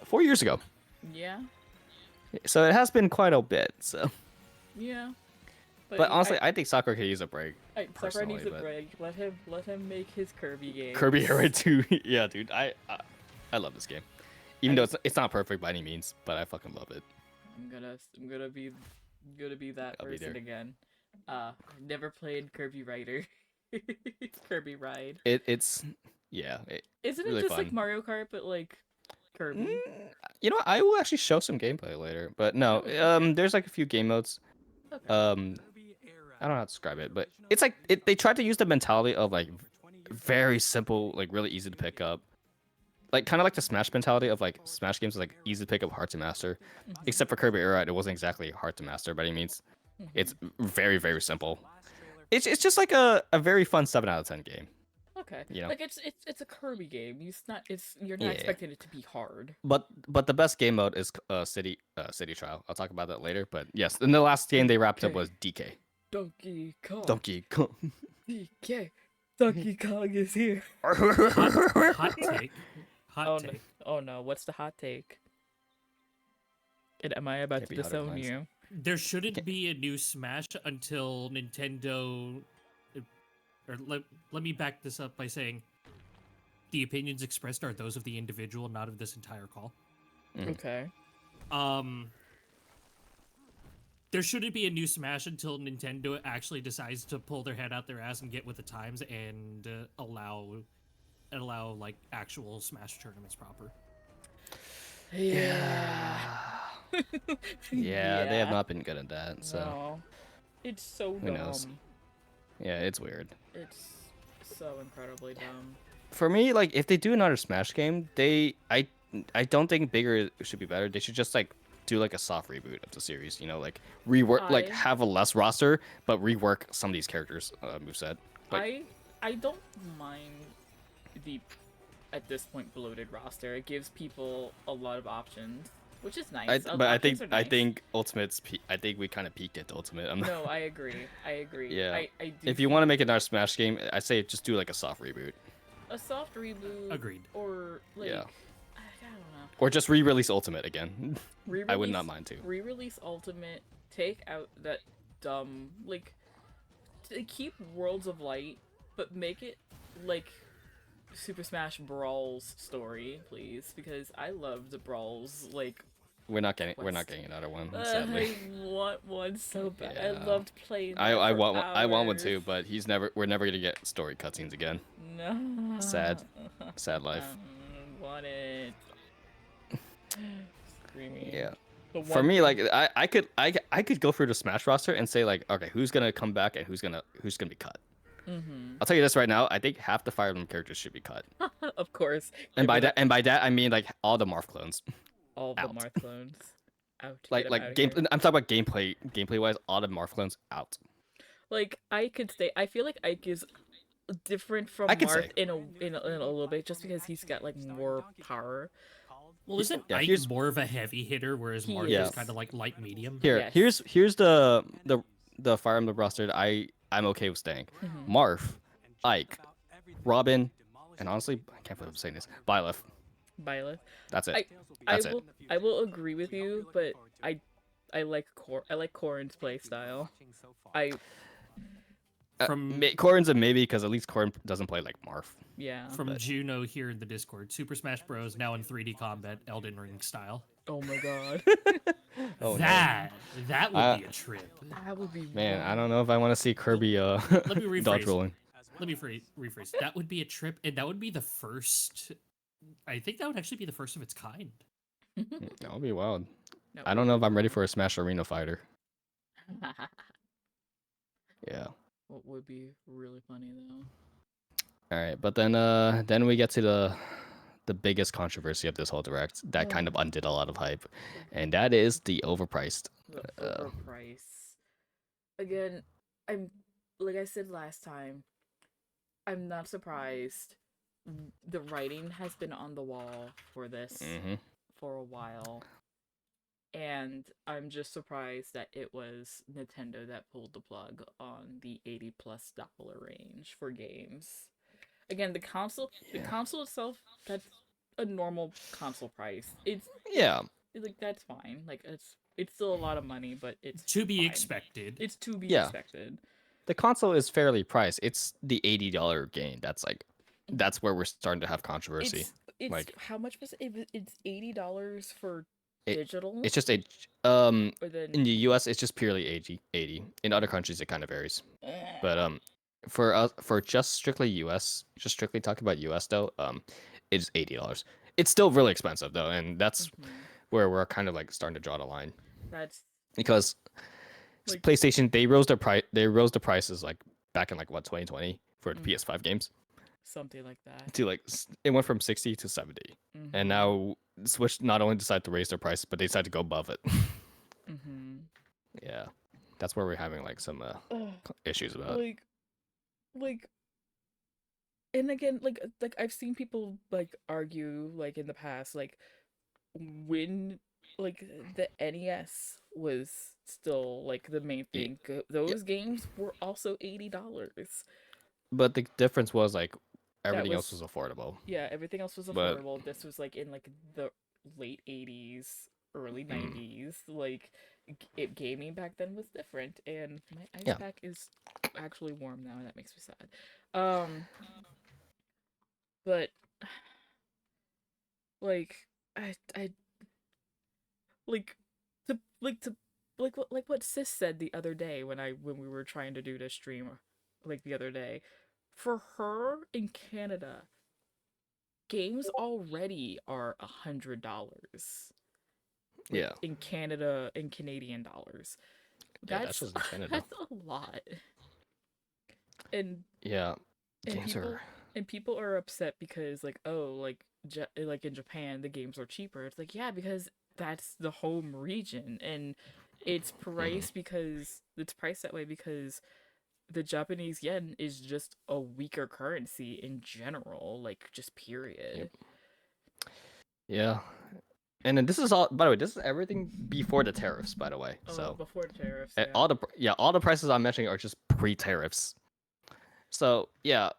4 years ago. Yeah. So it has been quite a bit. So. Yeah. But honestly, I think Sakura could use a break. Sakura personally, needs a but- break. Let him make his Kirby game. Kirby Air Raid 2. Yeah, dude. I love this game. Even though it's not perfect by any means, but I fucking love it. I'm gonna be that I'll be person there. again. Never played Kirby Rider. Kirby Ride. It's yeah. Isn't really it just fun. like Mario Kart but like Kirby? You know, I will actually show some gameplay later, but no. There's like a few game modes. Okay. I don't know how to describe it, but it's like they tried to use the mentality of like very simple, like really easy to pick up. Like kind of like the Smash mentality of like Smash games is like easy to pick up, hard to master. Except for Kirby Air Ride, it wasn't exactly hard to master by any means. It's very, very simple. It's just like a very fun 7 out of 10 game. Okay. You know? Like it's a Kirby game. You're not Yeah. expecting it to be hard. But the best game mode is City Trial. I'll talk about that later. But yes, in the last game they wrapped up was DK. Donkey Kong. Donkey Kong. DK. Donkey Kong is here. Hot take. Hot take. Oh no, what's the hot take? And am I about Can't to be hotter disown lines. you? There shouldn't be a new Smash until Nintendo. Or let me back this up by saying, the opinions expressed are those of the individual, not of this entire call. Okay. There shouldn't be a new Smash until Nintendo actually decides to pull their head out their ass and get with the times and allow like actual Smash tournaments proper. Yeah. Yeah, they have not been good at that. So No. It's so Who dumb. knows? yeah, it's weird. It's so incredibly dumb. For me, like if they do another Smash game, I don't think bigger should be better. They should just like do like a soft reboot of the series. You know, like rework, like I- have a less roster, but rework some of these characters' moveset. Like, I don't mind the at this point bloated roster. It gives people a lot of options, which is nice. but I think Options are nice. Ultimate's. I think we kind of peaked at the Ultimate. I'm not, No, I agree. Yeah. I do if you want to make another Smash game, I say just do like a soft reboot, a soft reboot. Agreed. Or like Yeah. I don't know. or just re-release Ultimate again. I would not Re-release- mind too. Re-release Ultimate. Take out that dumb keep Worlds of Light, but make it like Super Smash Brawl's story, please, because I love the Brawls. Like, We're not getting another one. Sadly. I want one so bad. I Yeah. loved playing. That I for want one. I want one too, hours. but we're never gonna get story cutscenes again. No. Sad life. Want it. Screaming. Yeah. The For one me, thing- like I could go through the Smash roster and say like, okay, who's gonna come back and who's gonna be cut. I'll tell you this right now. I think half the Fire Emblem characters should be cut, of course. and by Give it that I mean like all the Marth clones. all the out. Marth clones out. Like Get 'em outta game. here. I'm talking about gameplay wise. All the Marth clones out. Like Ike could stay. I feel like Ike is different from I could Marth say. in a little bit, just because he's got like more power. Well, isn't Yeah, Ike here's- more of a heavy hitter, whereas He Marth is. is kind of like light medium? Here, Yes. here's the Fire Emblem roster that I'm okay with staying. Marth, Ike, Robin, and honestly, I can't believe I'm saying this. Byleth. Byleth. That's it. I That's it. I will agree with you, but I like Corrin's play style. From- Corrin's a maybe because at least Corrin doesn't play like Marth. Yeah. From But- Juno here in the Discord, Super Smash Bros. Now in 3D combat, Elden Ring style. Oh my god. Oh, no. that would be a trip. That would be Man, I don't know if I want to see Kirby me dodge rephrase. rolling. Let me rephrase. That would be a trip, and that would be the first. I think that would actually be the first of its kind. That would be wild. No. I don't know if I'm ready for a Smash Arena fighter. Yeah. What would be really funny though? All right, but then we get to the biggest controversy of this whole direct that kind of undid a lot of hype, and that is the overpriced. The overprice. Again, I'm like I said last time. I'm not surprised. The writing has been on the wall for this for a while, and I'm just surprised that it was Nintendo that pulled the plug on the $80+ range for games. Again, the console itself, that's a normal console price. It's Yeah, like that's fine. Like It's still a lot of money, but it's To be fine. expected. It's to be Yeah. expected. The console is fairly priced. It's the $80 game. That's where we're starting to have controversy. It's Like how much was it? It's $80 for It- digital. it's just a Or then in the US it's just purely 80. In other countries it kind of varies. But for us, for just strictly US, just strictly talking about US though, it's $80. It's still really expensive though, and that's where we're kind of like starting to draw the line. That's Because like PlayStation, they rose the prices like back in like what 2020 for the PS5 games something like that. to like it went from 60 to 70. And now Switch not only decided to raise their price, but they decided to go above it. Yeah. That's where we're having like some issues about. Like and again like I've seen people like argue like in the past like when like the NES was still like the main thing. Those games were also $80. But the difference was like That everything else was affordable. Yeah, everything else was But- affordable. This was like in like the late 80s, early 90s. Like gaming back then was different, and my ice Yeah. pack is actually warm now, and that makes me sad. But like I like what Sis said the other day when we were trying to do this stream like the other day. For her in Canada, games already are $100. Yeah. In Canada, in Canadian dollars. Yeah, that's just in Canada. That's a lot. And Yeah. and Games people are and people are upset because like like in Japan the games are cheaper. It's like yeah, because that's the home region and it's priced because it's priced that way because the Japanese yen is just a weaker currency in general, like just period. Yeah. And then this is all by the way, this is everything before the tariffs, by the way. So Before tariffs, all the prices I'm mentioning are just pre-tariffs. So yeah.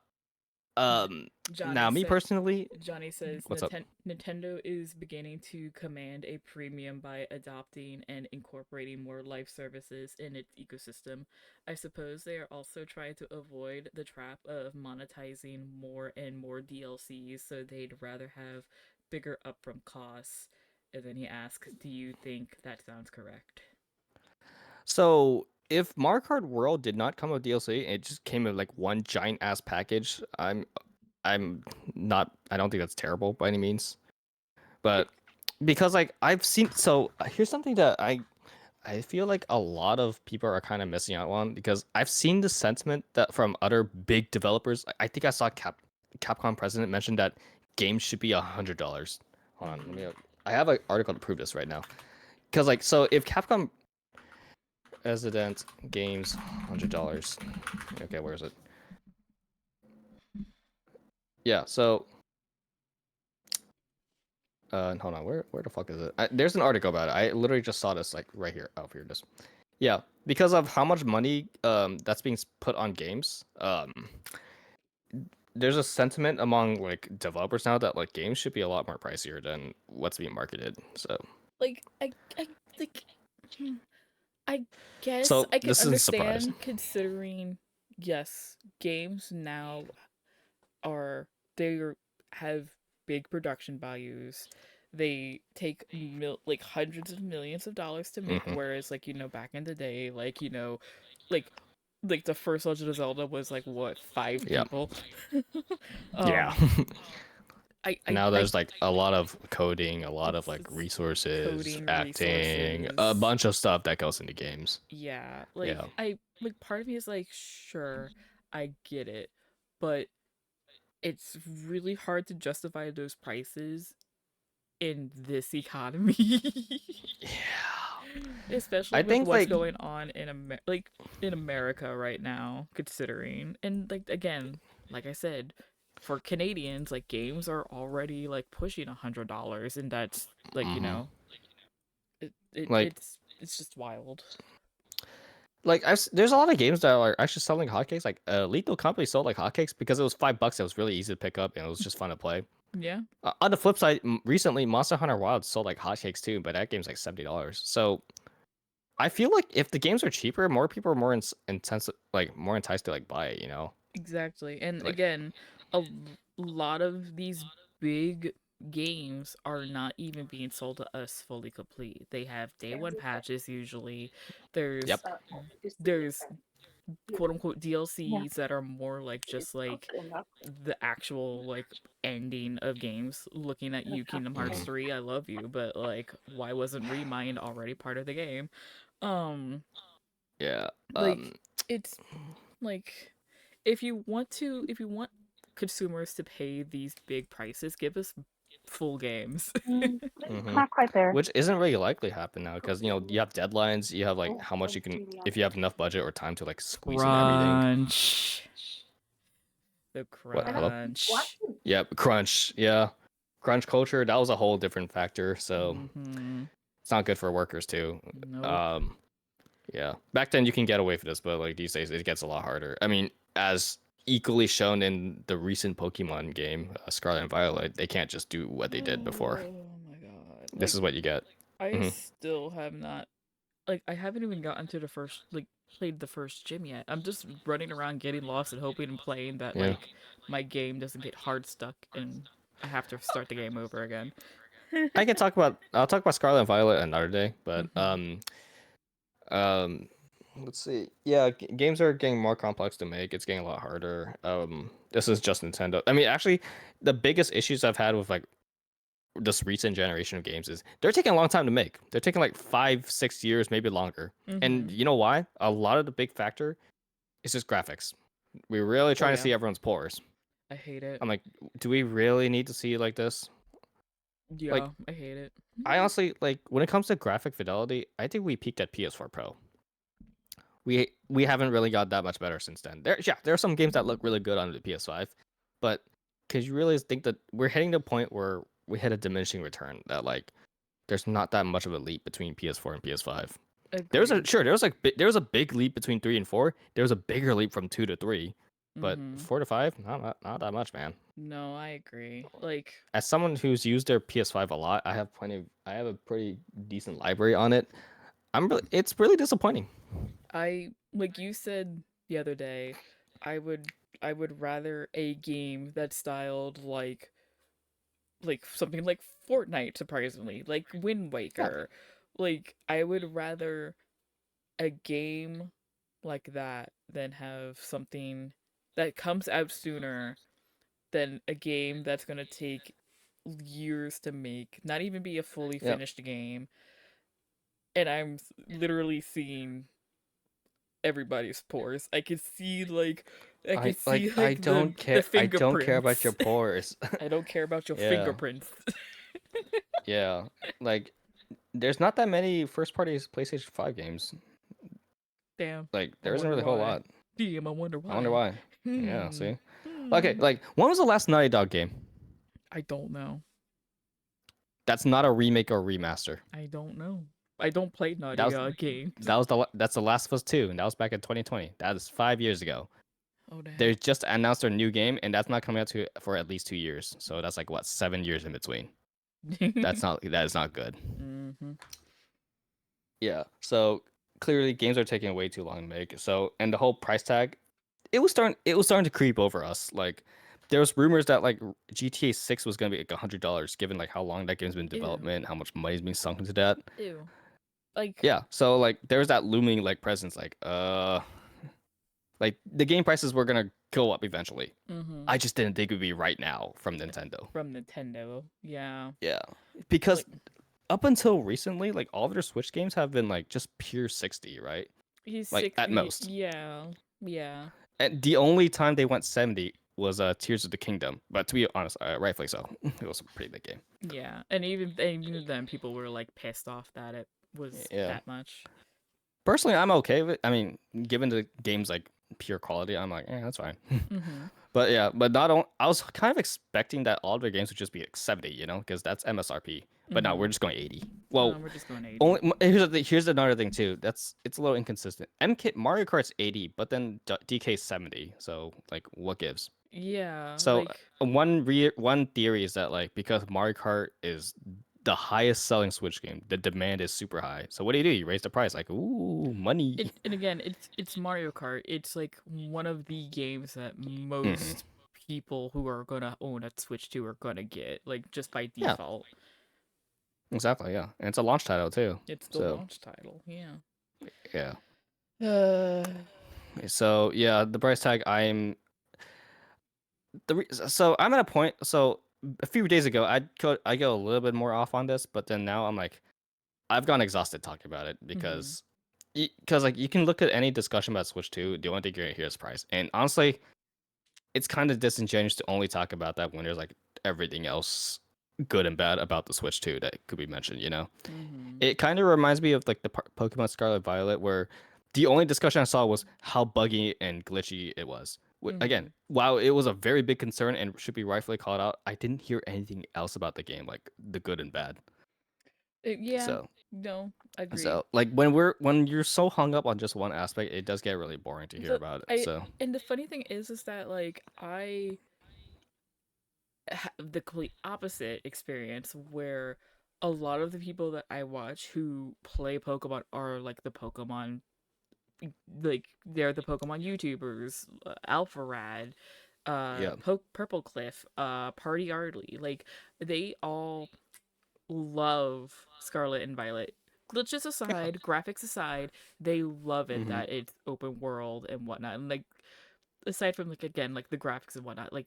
Now me personally, Johnny says What's up? Nintendo is beginning to command a premium by adopting and incorporating more live services in its ecosystem. I suppose they are also trying to avoid the trap of monetizing more and more DLCs, so they'd rather have bigger upfront costs. And then he asks, "Do you think that sounds correct?" so if Mario Kart World did not come with DLC, it just came with like one giant ass package. I'm not. I don't think that's terrible by any means, but because like I've seen. So here's something that I feel like a lot of people are kind of missing out on because I've seen the sentiment that from other big developers. I think I saw Capcom president mention that games should be $100. Hold on, let me. I have an article to prove this right now. Because like, so if Capcom Resident Games $100. Okay, where is it? Yeah, so hold on, where the fuck is it? There's an article about it. I literally just saw this like right here. Oh, here it is. Yeah, because of how much money that's being put on games, there's a sentiment among like developers now that like games should be a lot more pricier than what's being marketed. So Like I like I guess So, I can this isn't a surprise. understand considering yes, games now have big production values. They take like hundreds of millions of dollars to make, whereas like back in the day, like like the first Legend of Zelda was like what 5 Yeah. people. yeah. Now I there's like a lot of coding, a lot of like It's resources, coding, acting, a resources. bunch of stuff that goes into games. Yeah, like Yeah. I like part of me is like, sure, I get it, but it's really hard to justify those prices in this economy. Yeah. Especially I with think, what's like- going on in America right now, considering. And like again, like I said, for Canadians, like games are already like pushing $100 and that's like, Like- it's just wild. Like there's a lot of games that are actually selling hotcakes. Like Lethal Company sold like hotcakes because it was $5. It was really easy to pick up and it was just fun to play. Yeah. On the flip side, recently Monster Hunter Wild sold like hotcakes too, but that game's like $70. So I feel like if the games are cheaper, more people are more intense, like more enticed to like buy it. You know. Exactly. And Like, again, a lot of these big games are not even being sold to us fully complete. They have day one patches usually. yep. There's quote unquote DLCs that are more like just like the actual like ending of games. Looking at you, Kingdom Hearts Mhm. 3, I love you, but like why wasn't Remind already part of the game? Um Yeah. like it's like if you want consumers to pay these big prices, give us full games. Mhm. Not quite there. Which isn't really likely to happen now because you know you have deadlines, you have like how much you can if you have enough budget or time to like squeeze in everything. Crunch. The What? Hello? crunch. Yep. Crunch. Yeah. Crunch culture. That was a whole different factor. So Mm-hmm. it's not good for workers too. Nope. Yeah. Back then you can get away with this, but like these days it gets a lot harder. I mean, as equally shown in the recent Pokemon game, Scarlet and Violet, they can't just do what they did before. Oh my god. This is what you get. I Mhm. still have not like I haven't even gotten to the first like played the first gym yet. I'm just running around getting lost and hoping and praying that Yeah. like my game doesn't get hard stuck and I have to start the game over again. I'll talk about Scarlet and Violet another day, but Mhm. um let's see. Yeah, games are getting more complex to make. It's getting a lot harder. This is just Nintendo. I mean, actually, the biggest issues I've had with like this recent generation of games is they're taking a long time to make. They're taking like 5, 6 years, maybe longer. And Mhm. you know why? A lot of the big factor is just graphics. We're really trying to yeah. see everyone's pores. I hate it. I'm like, do we really need to see it like this? Like, Yeah, I hate it. I honestly like when it comes to graphic fidelity, I think we peaked at PS4 Pro. We haven't really got that much better since then. There are some games that look really good on the PS5, but because you really think that we're hitting the point where we hit a diminishing return that like there's not that much of a leap between PS4 and PS5. Agreed. There was a big leap between 3 and 4. There was a bigger leap from 2 to 3, but Mhm. 4 to 5, not that much, man. No, I agree. Like As someone who's used their PS5 a lot, I have a pretty decent library on it. It's really disappointing. like you said the other day, I would I would rather a game that's styled like something like Fortnite, surprisingly, like Wind Waker. Like I would rather a game like that than have something that comes out sooner than a game that's gonna take years to make, not even be a fully Yeah. finished game. And I'm literally seeing everybody's pores. I could see I the don't care. I don't care about your fingerprints. pores. I don't care about your Yeah. fingerprints. Yeah. Like there's not that many first party PlayStation 5 games. Damn. Like I there isn't wonder really a whole why. lot. Damn, I wonder I wonder why. why. Yeah, see? Okay, Hmm. like when was the last Naughty Dog game? I don't know. That's not a remake or remaster. I don't know. I don't play That Naughty was Dog games. that's the Last of Us 2, and that was back in 2020. That is 5 years ago. Oh damn. They just announced their new game, and that's not coming out for at least 2 years. So that's like what 7 years in between. That is not good. Mm-hmm. Yeah. So clearly games are taking way too long to make. So and the whole price tag, it was starting to creep over us. Like there was rumors that like GTA 6 was gonna be like $100, given like how long that game's been in development, how much money's been sunk into that. Ew. Like Yeah. So like there's that looming like presence, like the game prices were gonna go up eventually. mm-hmm. I just didn't think it would be right now from Nintendo. From Nintendo. Yeah. Yeah. Because Like, up until recently, like all of their Switch games have been like just pure 60, right? he's Like 60. at most. Yeah. Yeah. And the only time they went 70 was Tears of the Kingdom. But to be honest, rightfully so. It was a pretty big game. Yeah. And even then people were like pissed off that it was Yeah. that much. Personally, I'm okay with it. I mean, given the game's like pure quality, I'm like, that's fine. Mm-hmm. But yeah, but not on. I was kind of expecting that all of their games would just be like 70, because that's MSRP. But no, Mhm. we're just going 80. Well, No, we're just going 80. only here's another thing too. It's a little inconsistent. Mario Kart's 80, but then DK's 70. So like, what gives? Yeah. So Like one theory is that like because Mario Kart is the highest selling Switch game. The demand is super high. So what do? You raise the price, like, ooh, money. And again, it's Mario Kart. It's like one of the games that most people who are gonna own a Switch 2 are gonna get, like just by Yeah. default. Exactly, yeah. And it's a launch title too. It's the So launch title, yeah. yeah. Uh, So yeah, the price tag. So I'm at a point. So a few days ago, I go a little bit more off on this, but then now I'm like, I've gone exhausted talking about it because like you can look at any discussion about Switch 2, the only thing you're gonna hear is price. And honestly, it's kind of disingenuous to only talk about that when there's like everything else good and bad about the Switch 2 that could be mentioned, you know? It kind of reminds me of like the Pokemon Scarlet Violet, where the only discussion I saw was how buggy and glitchy it was. Again, while it was a very big concern and should be rightfully called out, I didn't hear anything else about the game, like the good and bad. yeah. So No, agreed. So like when you're so hung up on just one aspect, it does get really boring to hear about it. So And the funny thing is that like I have the complete opposite experience where a lot of the people that I watch who play Pokemon are like the Pokemon, like they're the Pokemon YouTubers, Alpharad, yeah, Purple Cliff, Party Ardley, like they all love Scarlet and Violet. Glitches aside, graphics aside, they love it that it's open world and whatnot. And like aside from like again like the graphics and whatnot, like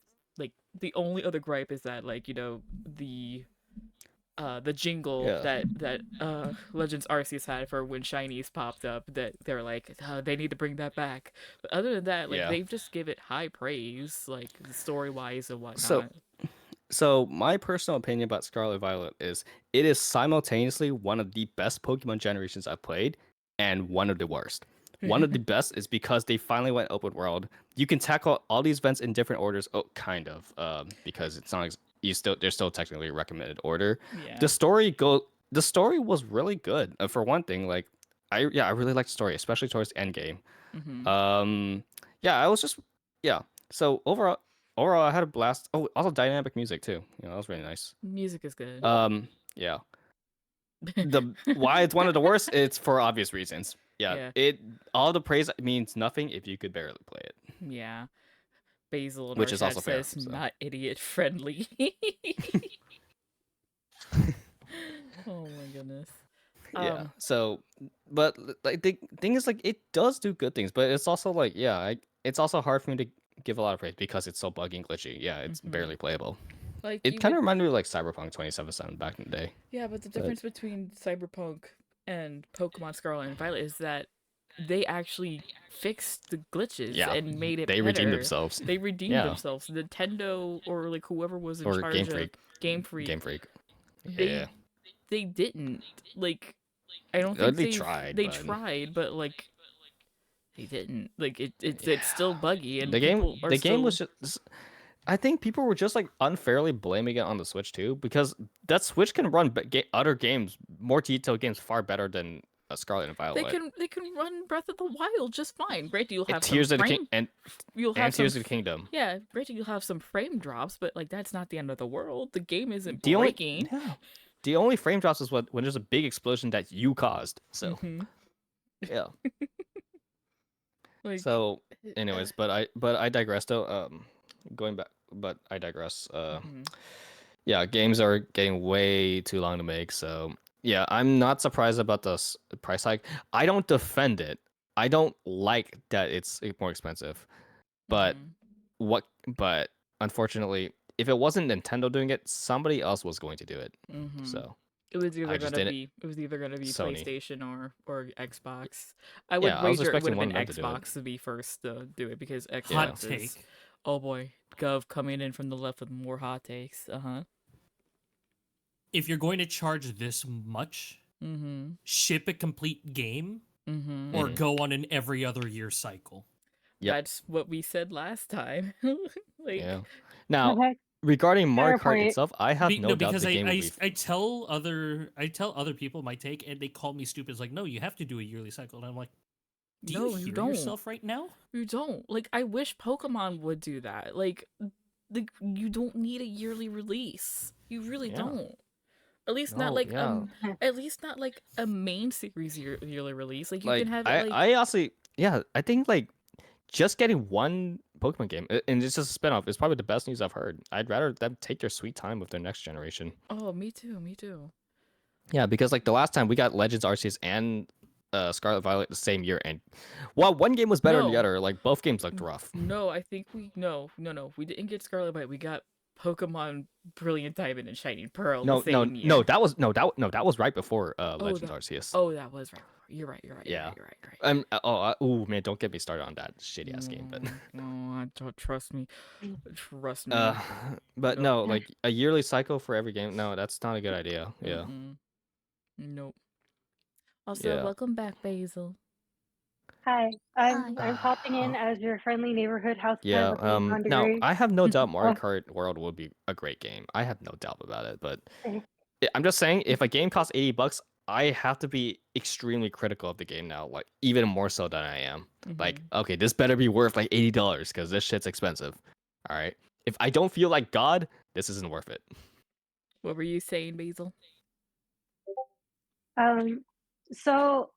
the only other gripe is that like the jingle yeah. that Legends Arceus had for when shinies popped up, that they're like, they need to bring that back. But other than that, like Yeah. they've just give it high praise, like story wise and So whatnot. so my personal opinion about Scarlet Violet is it is simultaneously one of the best Pokemon generations I've played and one of the worst. One of the best is because they finally went open world. You can tackle all these events in different orders. Oh, kind of, because it's not they're still technically a recommended order. Yeah. The story was really good. For one thing, like I really liked the story, especially towards the end game. Yeah, I was just So overall, I had a blast. Oh, also dynamic music too. That was really nice. Music is good. Yeah. Why it's one of the worst, it's for obvious reasons. Yeah. All the praise means nothing if you could barely play it. Yeah. Basil in Which our is chat also fair, says so. not idiot friendly. Oh my goodness. Yeah. So, but like the thing is, like, it does do good things, but it's also like, it's also hard for me to give a lot of praise because it's so buggy and glitchy. Yeah, it's barely playable. Like It kind of reminded me of like Cyberpunk 2077 back in the day. Yeah, but the difference between Cyberpunk and Pokemon Scarlet and Violet is that they actually fixed the glitches and made it they better. redeemed themselves. They redeemed themselves. Nintendo or like whoever was in Or charge Game of Freak. Game Freak. Game Freak. They didn't. Like I don't think they tried. They tried, but like they didn't. Like it's still buggy and the game was still... just. I think people were just like unfairly blaming it on the Switch too, because that Switch can run other games, more detailed games, far better than Scarlet and Violet. They can run Breath of the Wild just fine. Granted, you'll have Tears some of the frame... you'll have Tears of the Kingdom. Yeah, granted, you'll have some frame drops, but like that's not the end of the world. The game isn't The breaking. The only frame drops is when there's a big explosion that you caused. So yeah. Like, so, anyways, but I digress though. Going back, but I digress. Yeah, games are getting way too long to make. So yeah, I'm not surprised about the price hike. I don't defend it. I don't like that it's more expensive. But But unfortunately, if it wasn't Nintendo doing it, somebody else was going to do it. So it was either gonna be Sony. PlayStation or Xbox. I would wager it would have been Xbox to be first to do it because Xbox Hot take. Oh boy, Gov coming in from the left with more hot takes. If you're going to charge this much, ship a complete game or go on an every other year cycle. That's what we said last time. Now, regarding Mario Kart point. itself, I have no doubt because the game will be... I tell other people my take and they call me stupid. It's like, no, you have to do a yearly cycle. And I'm like, do you hear yourself right now? You don't. Like, I wish Pokemon would do that. Like you don't need a yearly release. You really don't. At least not No, like yeah. at least not like a main series yearly release. Like you Like can have it like I honestly, yeah, I think like just getting one Pokemon game and it's just a spinoff is probably the best news I've heard. I'd rather them take their sweet time with their next generation. oh, me too, me too. Yeah, because like the last time we got Legends Arceus and Scarlet Violet the same year, and while one game was better than the No. other, like both games looked rough. No, I think no. We didn't get Scarlet Violet. We got Pokemon Brilliant Diamond and Shining Pearl No, the no, same year. no, that was that was right before Legends that, Arceus. Oh, that was right. You're right. Yeah. You're right. Oh man, don't get me started on that shitty ass game. But No, don't trust me. Trust me. but No. no, like a yearly cycle for every game. No, that's not a good idea. Yeah. Mm-mm. Nope. Also, Yeah. welcome back, Basil. Hi, I'm popping in as your friendly neighborhood house Yeah. with a non Now degree. I have no doubt Mario Oh. Kart World would be a great game. I have no doubt about it. But Okay. I'm just saying, if a game costs $80, I have to be extremely critical of the game now, like even more so than I am. Like, okay, this better be worth like $80 because this shit's expensive. All right. If I don't feel like God, this isn't worth it. What were you saying, Basil? So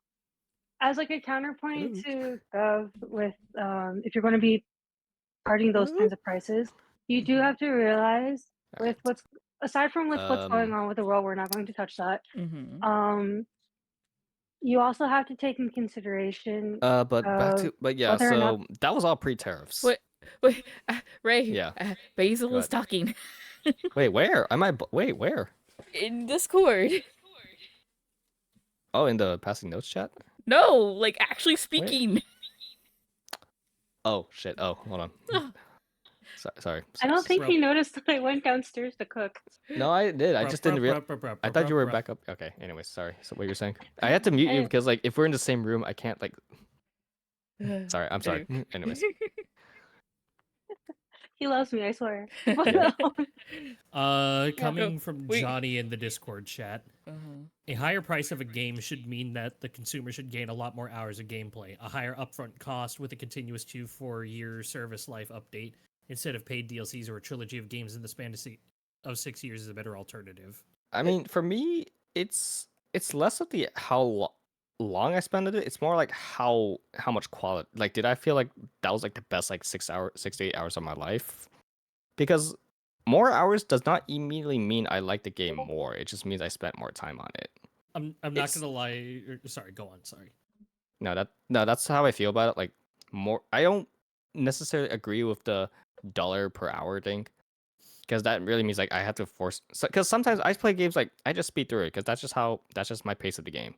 as like a counterpoint to Gov with if you're going to be charging those kinds of prices, you do have to realize with what's aside from with what's going on with the world, we're not going to touch that. You also have to take in consideration But back to yeah, whether or not so that was all pre-tariffs. Wait, Ray. Yeah. Basil Go was ahead. talking Wait, where? Wait, where? in Discord. Oh, in the passing notes chat? No, like actually speaking. Oh shit. Oh, hold on. Sorry. I don't think he noticed that I went downstairs to cook. No, I did. I just didn't realize. I thought you were back up. Okay. Anyways, sorry. So what you're saying? I had to mute you because like if we're in the same room, I can't like. Sorry. I'm sorry. Anyways. He loves me, I swear. Coming from Johnny in the Discord chat, a higher price of a game should mean that the consumer should gain a lot more hours of gameplay. A higher upfront cost with a continuous 2-4-year service life update instead of paid DLCs or a trilogy of games in the span of 6 years is a better alternative. I mean, for me, it's less of the how long I spent it. It's more like how much quality. Like, did I feel like that was like the best like 6 to 8 hours of my life? Because more hours does not immediately mean I like the game more. It just means I spent more time on it. I'm not gonna lie. Sorry, go on. Sorry. No, that's how I feel about it. Like more, I don't necessarily agree with the dollar per hour thing, because that really means like I have to force. Because sometimes I play games like I just speed through it because that's just my pace of the game.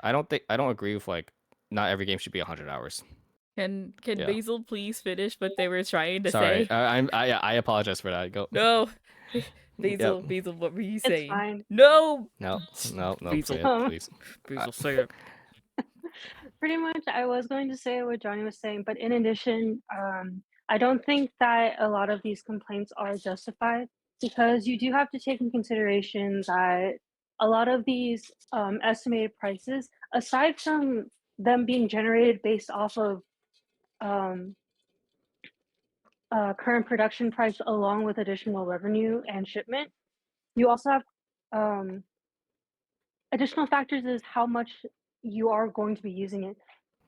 I don't agree with like not every game should be 100 hours. Can Basil please finish what they were trying to Sorry, say? I apologize for that. Go. No. Basil, what were you saying? It's fine. No. No, Basil. say it, please. Basil, say it. Pretty much, I was going to say what Johnny was saying, but in addition, I don't think that a lot of these complaints are justified because you do have to take in consideration that a lot of these estimated prices, aside from them being generated based off of current production price along with additional revenue and shipment, you also have additional factors is how much you are going to be using it.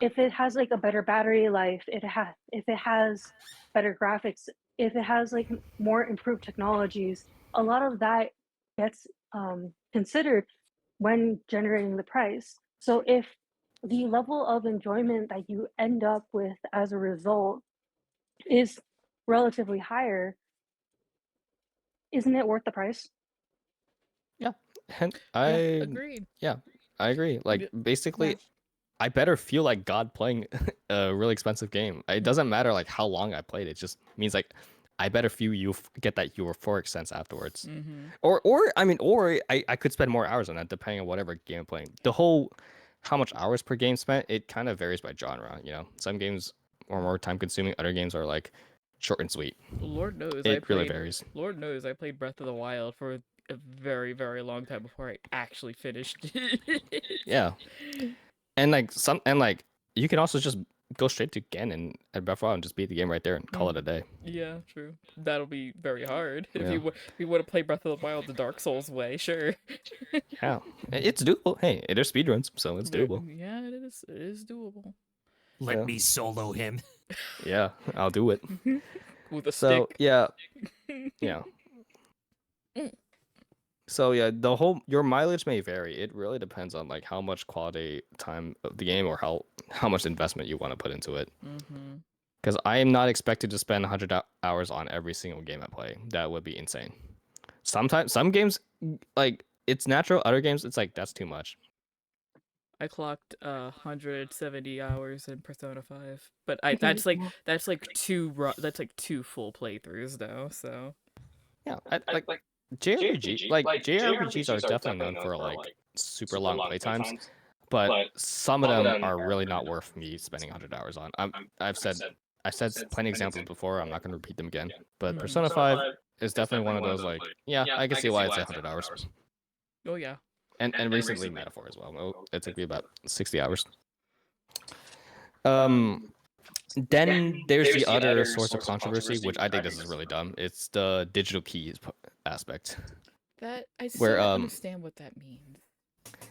If it has like a better battery life, if it has better graphics, if it has like more improved technologies, a lot of that gets considered when generating the price. So if the level of enjoyment that you end up with as a result is relatively higher, isn't it worth the price? Yeah, and I agreed. Yeah, I agree. Like basically, I better feel like God playing a really expensive game. It doesn't matter like how long I played. It just means like I better feel get that euphoric sense afterwards. Or I could spend more hours on that depending on whatever game I'm playing. The whole how much hours per game spent, it kind of varies by genre. You know, some games are more time consuming. Other games are like short and sweet. Lord knows really varies. Lord knows I played Breath of the Wild for a very, very long time before I actually finished it. Yeah. And like you can also just go straight to Ganon and Breath of the Wild and just beat the game right there and call it a day. Yeah, true. That'll be very hard if Yeah. you want to play Breath of the Wild the Dark Souls way. Sure. Yeah, it's doable. Hey, there's speedruns, so it's doable. Yeah, it is. It is doable. Let me solo him. Yeah, I'll do it. With a So stick. yeah, yeah. So yeah, your mileage may vary. It really depends on like how much quality time of the game or how much investment you want to put into it. Mm-hmm. Because I am not expected to spend 100 hours on every single game I play. That would be insane. Sometimes some games like it's natural. Other games it's like that's too much. I clocked 170 hours in Persona 5, but Okay, that's like yeah. that's like two full playthroughs though. So Yeah, like JRPGs are definitely known for like super long playtimes, but some of them are really not worth me spending 100 hours on. I've said plenty of examples before. I'm not going to repeat them again. But Persona 5 is definitely one of those like, yeah, I can see why it's 100 hours. oh yeah. And recently Metaphor as well. It took me about 60 hours. Then there's the other source of controversy, which I think this is really dumb. It's the digital keys aspect. That I still Where, don't understand what that means.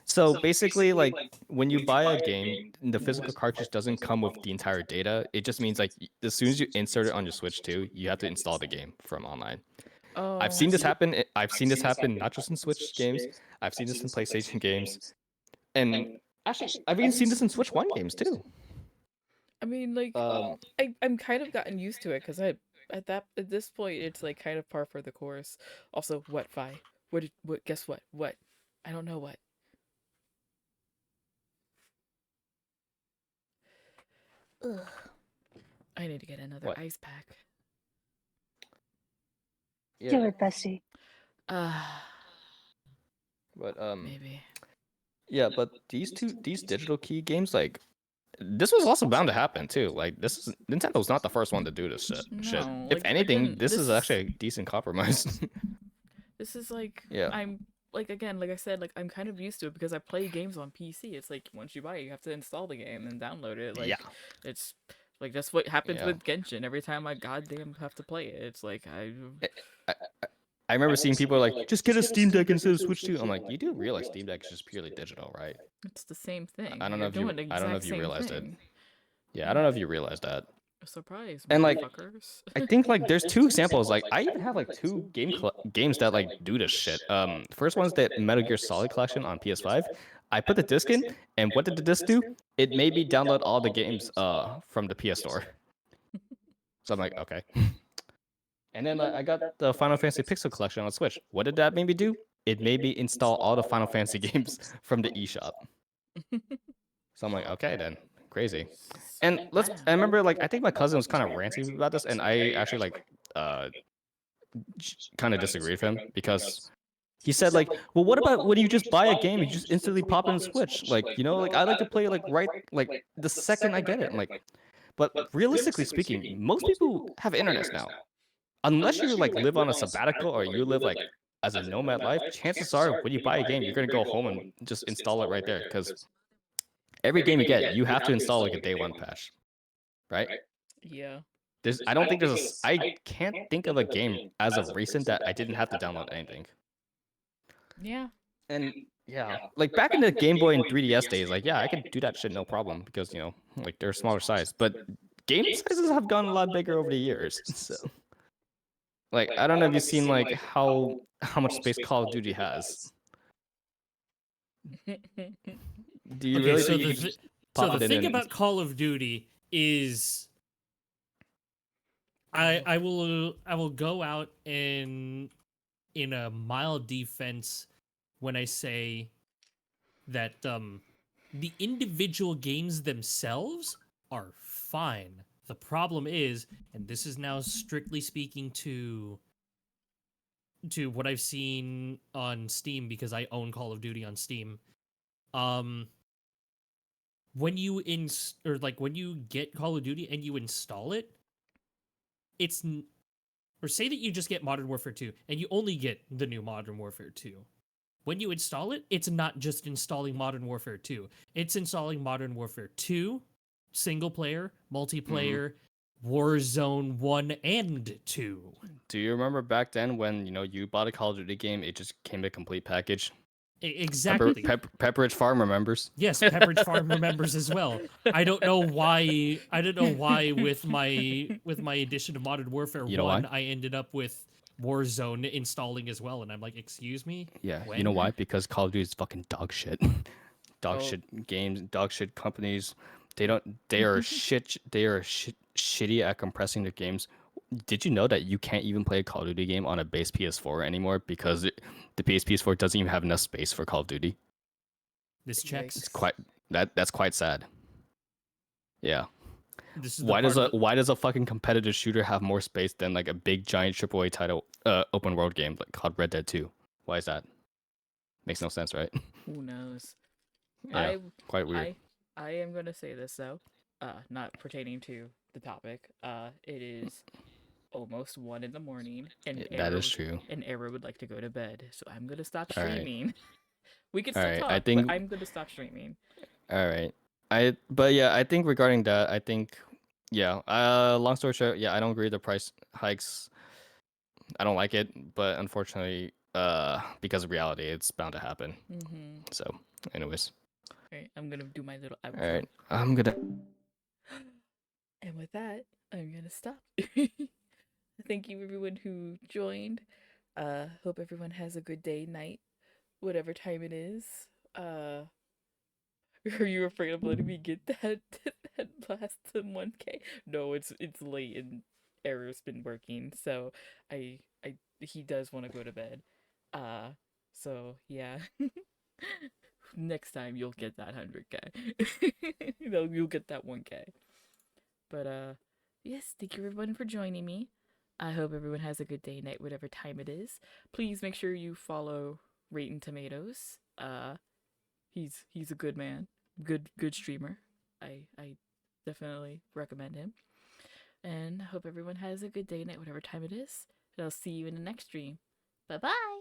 So basically, like when you buy a game, the physical cartridge doesn't come with the entire data. It just means like as soon as you insert it on your Switch 2, you have to install the game from online. Oh. I've seen this happen. I've seen this happen not just in Switch games. I've seen this in PlayStation games, and actually, I've even seen this in Switch 1 games too. I mean, like, I'm kind of gotten used to it because at this point it's like kind of par for the course. Also, what Vi? What? Guess what? What? I don't know what. Ugh. I need to get another What? ice pack. Do it, Bessie. But Maybe. yeah, but these digital key games, like this was also bound to happen too. Like Nintendo's not the first one to do this shit. No, If like, anything, again, this is actually a decent compromise. This is like, Yeah. I'm like, again, like I said, like I'm kind of used to it because I play games on PC. It's like once you buy it, you have to install the game and download it. Like, Yeah. it's like that's what happens Yeah. with Genshin. Every time I goddamn have to play it, it's like I remember seeing people like, just get a Steam Deck instead of Switch 2. I'm like, you do realize Steam Deck is just purely digital, right? it's the same thing. I don't know You're if you doing the I don't know if exact you same realized it. thing. Yeah, I don't know if you realized that. A surprise, And like, motherfuckers. I think like there's two examples. Like I even have like two games that like do this shit. First one's that Metal Gear Solid collection on PS5. I put the disc in, and what did the disc do? It made me download all the games from the PS Store. So I'm like, okay. And then I got the Final Fantasy Pixel collection on Switch. What did that make me do? It made me install all the Final Fantasy games from the eShop. So I'm like, okay then, crazy. And I remember like I think my cousin was kind of ranting about this, and I actually like kind of disagreed with him because he said like, well, what about when you just buy a game, you just instantly pop in Switch? Like, you know, like I like to play like like the second I get it. I'm like, but realistically speaking, most people have internet now. Unless you like live on a sabbatical or you live like as a nomad life, chances are when you buy a game, you're gonna go home and just install it right there because every game you get, you have to install like a day one patch, right? Yeah. I can't think of a game as of recent that I didn't have to download anything. Yeah. And yeah, like back in the Game Boy and 3DS days, like yeah, I could do that shit no problem because you know like they're smaller size, but game sizes have gotten a lot bigger over the years. So like I don't know if you've seen like how much space Call of Duty has. Do you really think you can just pop so it the in thing and... about Call of Duty is I will go out in a mild defense when I say that the individual games themselves are fine. The problem is, and this is now strictly speaking to what I've seen on Steam because I own Call of Duty on Steam. When you when you get Call of Duty and you install it, or say that you just get Modern Warfare 2 and you only get the new Modern Warfare 2. When you install it, it's not just installing Modern Warfare 2. It's installing Modern Warfare 2, single player, multiplayer, Warzone 1 and 2. Do you remember back then when you bought a Call of Duty game, it just came a complete package? Exactly. Pepperidge Farm remembers. Yes, Pepperidge Farm remembers as well. I don't know why. With my edition of Modern Warfare 1, I ended up with Warzone installing as well, and I'm like, excuse me. Yeah, when? you know why? Because Call of Duty is fucking dog shit. Shit games, dog shit companies. They are shit. They are shitty at compressing their games. Did you know that you can't even play a Call of Duty game on a base PS4 anymore because the base PS4 doesn't even have enough space for Call of Duty? This checks. It's that's quite sad. Yeah. This is why does a fucking competitive shooter have more space than like a big giant AAA title open world game like called Red Dead 2? Why is that? Makes no sense, right? Who knows? Yeah, quite weird. I am gonna say this though, not pertaining to the topic. It is almost 1 a.m. and that is true. And Era would like to go to bed, so I'm gonna stop streaming. Right. We can still talk, but I'm gonna stop streaming. All right. I think regarding that, long story short, I don't agree with the price hikes. I don't like it, but unfortunately, because of reality, it's bound to happen. So, anyways. All right, I'm gonna do my little outro. All right, I'm gonna. And with that, I'm gonna stop. Thank you everyone who joined. Hope everyone has a good day, night, whatever time it is. Are you afraid of letting me get that blast to 1K? No, it's late and Error's been working, so he does want to go to bed. So yeah. Next time you'll get that 100K. You'll get that 1K. But yes, thank you everyone for joining me. I hope everyone has a good day, night, whatever time it is. Please make sure you follow Rotten Tomatoes. He's a good man, good streamer. I definitely recommend him. And I hope everyone has a good day, night, whatever time it is. And I'll see you in the next stream. Bye bye.